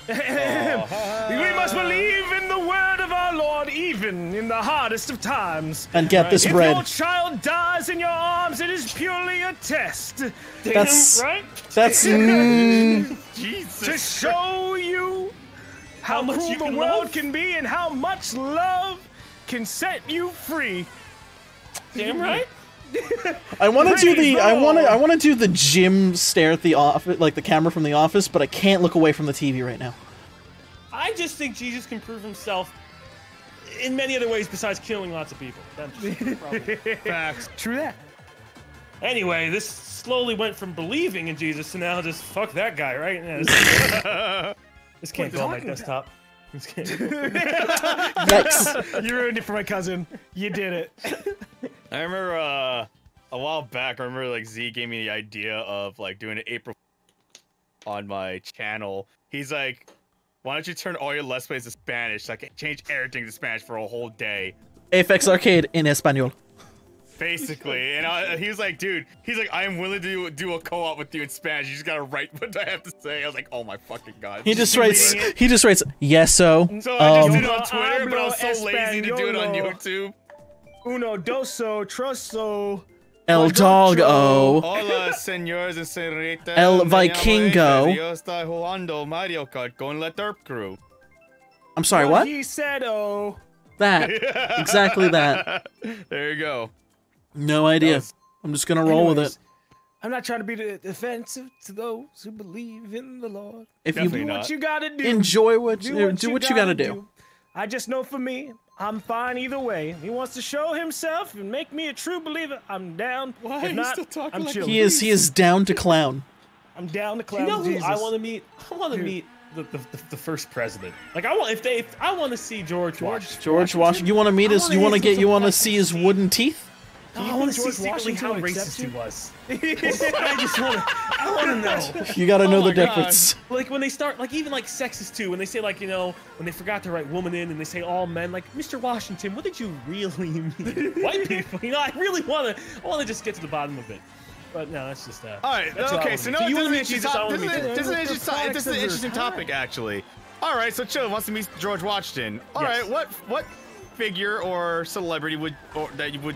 We must believe in the word of our Lord even in the hardest of times. And get this bread. If your child dies in your arms, it is purely a test. That's right. That's Jesus. To show you how much cruel you the can world love. can be and how much love can set you free. Damn right. I want to do the I want to do the Jim stare at the office, like the camera from The Office, but I can't look away from the TV right now. I just think Jesus can prove himself in many other ways besides killing lots of people. That's just the problem. Facts. True that. Anyway, this slowly went from believing in Jesus to now just fuck that guy, right? Yeah, this can't go on my desktop. This can't. Yikes. You ruined it for my cousin. You did it. I remember a while back. I remember like Z gave me the idea of like doing an April on my channel. He's like, "Why don't you turn all your Let's Plays to Spanish? So I can change everything to Spanish for a whole day." Apex Arcade in Espanol. Basically, and he was like, "Dude," he's like, "I am willing to do a co-op with you in Spanish. You just gotta write what I have to say." I was like, "Oh my fucking god!" He just writes. He just writes yeso. So I just did it on Twitter, but I was so lazy to do it on YouTube. Uno, doso, troso. El Doggo. Hola, señores and señoritas. El Vikingo. Yo está jugando Mario Kart con la Derp crew. I'm sorry, what? He said, "Oh." That. Exactly that. There you go. No idea. I'm just gonna roll with it. I'm not trying to be offensive to those who believe in the Lord. If Definitely you Do not. what you gotta do. enjoy what Do you do, what you gotta do. I just know for me, I'm fine either way. He wants to show himself and make me a true believer. I'm down. Why If are you not, still talking I'm like chilling. He is down to clown. I'm down to clown You know who Jesus. I want to meet? I want to meet the first president. Like I want I want to see George Washington. George Washington. You want to meet his? You want to see his wooden teeth? I want to see George secretly how Washington racist he accept was. I want to know. You got to know Oh the my difference. Like when they start, like even like sexist too, when they say like, you know, when they forgot to write woman in and they say all men, like Mr. Washington, what did you really mean? White people, you know, I want to just get to the bottom of it. But no, that's just All right. that's Okay. all So I no, want. this You is want an to meet Jesus, I interesting. want to meet Jesus. This is an interesting topic, actually. All right. So Chill wants to meet George Washington. All right. What figure or celebrity would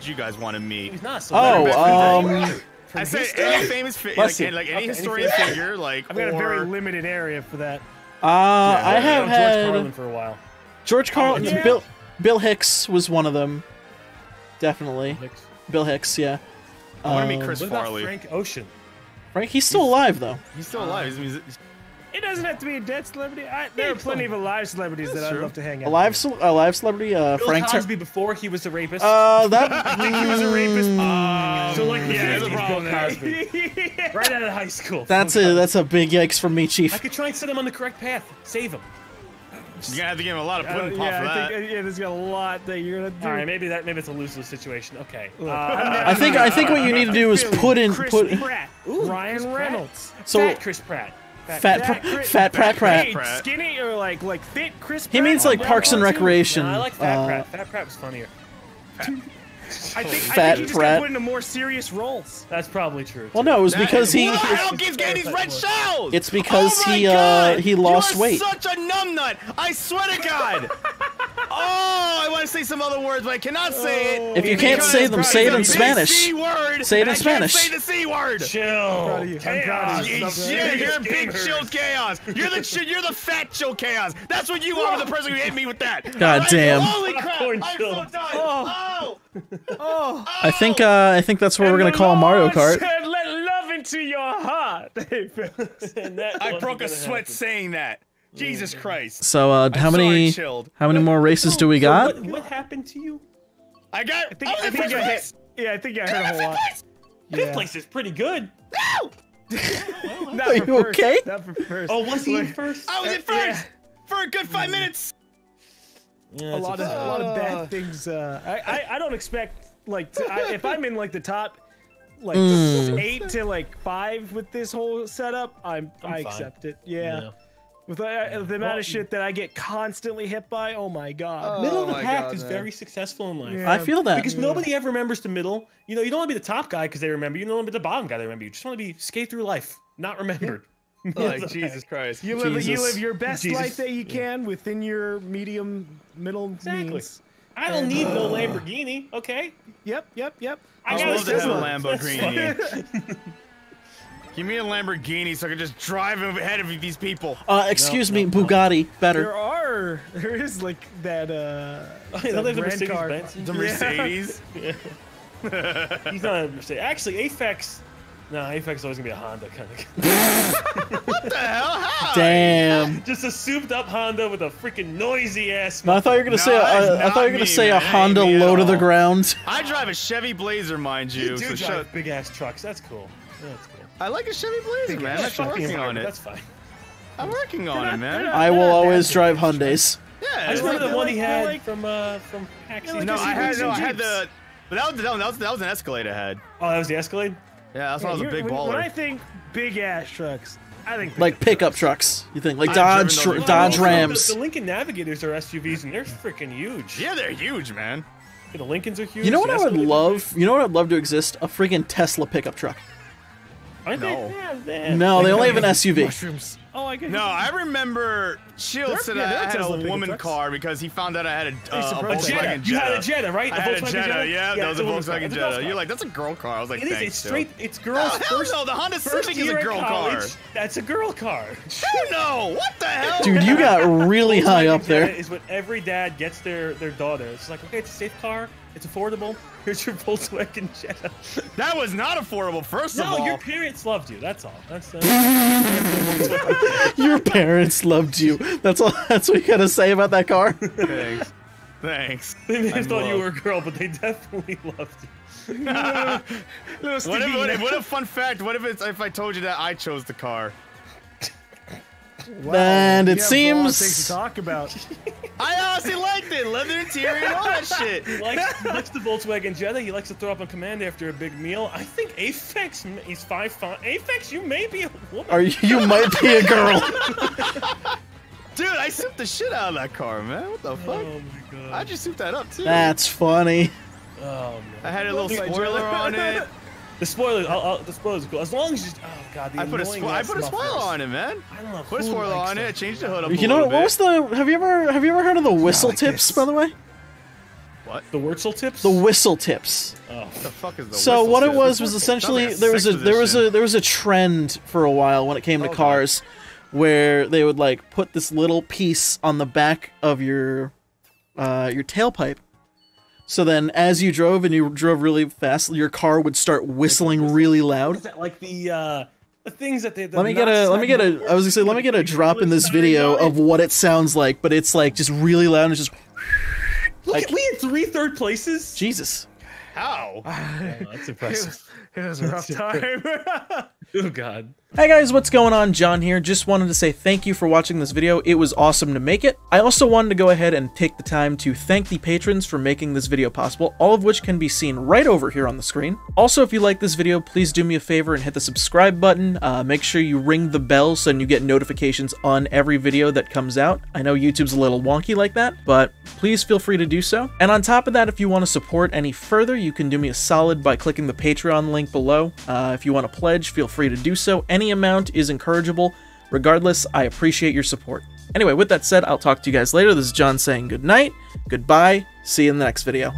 you guys want to meet? He's not a celebrity. I said any famous like any historian figure, like I've got a very limited area for that. I have George had Carlin for a while. George Carlin. yeah. Bill Hicks was one of them. Definitely. Hicks. Bill Hicks. Yeah. I want to meet Chris What about Farley. Frank Ocean? Frank. He's still alive though. He's still alive. It doesn't have to be a dead celebrity. There are plenty of alive celebrities that I'd love to hang out Alive with. celebrity. Bill Frank. Cosby before he was a rapist. That. I think he was a rapist. So like yeah, there's a Bill problem there. Cosby, right out of high school. That's a big yikes from me, I Chief. could try and set him on the correct path, save him. You're gonna have to give him a lot of pudding pop for that. I think there's got a lot that you're gonna do. All right, maybe it's a lose-lose situation. Okay. I think what you need to do is Chris put Pratt, Ooh, Ryan Chris Pratt. Reynolds, so Fat Chris Pratt. fat Pratt. Hey, skinny or like fit Chris Pratt. He means like Parks and Recreation. No, I like Fat Pratt. Fat Pratt was funnier. I think Fat he just Pratt. got put into more serious roles. That's probably true. Well, no, it was because he. What the hell keeps getting these red shells? It's because Oh my God! he lost You're weight. Such a numbnut! I swear to God! Oh, I want to say some other words, but I cannot say it. If you can't say them, say it in It's a big Spanish. C word. Say it in and Spanish. I can't say the C word. Chill. I'm proud of you. Yeah, you're big chill chaos. You're the fat chill chaos. That's what you are. The person who hit me with that. God damn. Holy crap! Popcorn I'm chill. so done. Oh. I think that's what we're gonna call Mario Kart. Said, let love into your heart. I broke a sweat saying that. Jesus Christ. So how sorry, many chilled. more races do we got? What happened to you? I got. I think I hit. Yeah, I think I heard a whole lot. Fifth place is pretty good. Not Are for you first, okay? Not for first. Oh, was he in first? I was in first for a good 5 minutes. Yeah, a lot of bad things. I don't expect like if I'm in like the top like 8 to like 5 with this whole setup, I fine. accept it. Yeah. With the amount of shit that I get constantly hit by, oh my god. Middle of the my pack God, is man. very successful in life. Yeah. I feel that. Because nobody ever remembers the middle. You know, you don't want to be the top guy because they remember you. You don't want to be the bottom guy they remember you. Just want to be skate through life, not remembered. Like Jesus Christ. You live Jesus. your best Jesus. life that you can within your middle Exactly. means. I don't need no Lamborghini, okay? Yep. I I'd got love to have a Sizzler. Lamborghini. Give me a Lamborghini so I can just drive ahead of these people. Excuse me, Bugatti. Better. There is like that You know, there's a brand car. Mercedes-Benz. The Mercedes. He's not a Mercedes. Actually, Aphex. No, Aphex is always gonna be a Honda kind of. What the hell? How? Damn. Just a souped-up Honda with a freaking noisy ass. No, I thought you were gonna No, say. that's I thought you were not gonna me, say man. a That ain't Honda me at low to the all. ground. I drive a Chevy Blazer, mind you. You do so drive big ass trucks. That's cool. That's cool. I like a Chevy Blazer, man. I'm Fuck the working on environment, it. That's fine. I'm working on it, man. I will always drive Hyundais. Yeah. I just remember the one he had like- from Pax. like No, a I had Jeeps. the. But that was an Escalade I had. Oh, that was the Escalade. Yeah, that's when I was a big When baller. I think big ass trucks, I think Like pickup trucks. You think like I've Dodge driven those Dodge before. Rams. The Lincoln Navigators are SUVs and they're freaking huge. Yeah, they're huge, man. The Lincolns are huge. You know what the I would Escalades are love? You know what I'd love to exist? A friggin' Tesla pickup truck. Aren't No. they? No, they only have an SUV. mushrooms. Oh, I get No, I remember Shield said yeah, I they're had Tesla a pickup woman trucks. car because he found out I had a surprised Jetta. Volkswagen You had a Jetta. Jetta, right? I had a Volkswagen Jetta, yeah, that was it's a woman's car. Volkswagen It's a Jetta. girl's You're car. like, that's a girl car. I was like, It is. thanks, It's Joe. straight. It's girls. Oh, hell first, no, the Honda first Civic is year a at girl college, car. That's a girl car. Hell no, what the hell? Dude, you got really high Volkswagen up there. Jetta is what every dad gets their daughter. It's like, okay, it's a safe car. It's affordable. Here's your Volkswagen Jetta. That was not affordable, first of No, all. your parents loved you. That's all. That's Your parents loved you. That's all. That's what you gotta say about that car. Thanks. Thanks. They may have thought you were a girl, but they definitely loved you. What a fun fact. What if I told you that I chose the car? Wow, and it seems things to talk about. I honestly liked it. Leather interior and all that shit. He likes the Volkswagen Jetta. He likes to throw up on command after a big meal. I think Aphex, he's 5'5". Aphex, you may be a woman. You might be a girl. Dude, I souped the shit out of that car, man. What the fuck? Oh my god. How'd you soup that up, too? That's funny. Oh man. I had a little spoiler on it. The spoilers, the spoilers are cool. As long as you, oh god, the I put a spoiler on it, man. I don't know. Put a spoiler on it. Changed the hood up. You know what was the? Have you ever heard of the whistle tips? By the way, what? The Wurzel tips? The whistle tips. Oh, what the fuck is the? So what it was essentially there was a trend for a while when it came to cars, where they would like put this little piece on the back of your tailpipe. So then, as you drove and you drove really fast, your car would start whistling really loud. Is that like the things that they? Let me get a drop in this video of what it sounds like, but it's like just really loud and it's just. Look, we had 3 third places. Jesus. How? Oh, that's impressive. It was a rough time. Oh god. Hey guys, what's going on? John here. Just wanted to say thank you for watching this video. It was awesome to make it. I also wanted to go ahead and take the time to thank the patrons for making this video possible, all of which can be seen right over here on the screen. Also, if you like this video, please do me a favor and hit the subscribe button. Make sure you ring the bell so you get notifications on every video that comes out. I know YouTube's a little wonky like that, but please feel free to do so. And on top of that, if you want to support any further, you can do me a solid by clicking the Patreon link below. If you want to pledge, feel free to do so. Any amount is encourageable. Regardless, I appreciate your support. Anyway, with that said, I'll talk to you guys later. This is John saying good night, goodbye, see you in the next video.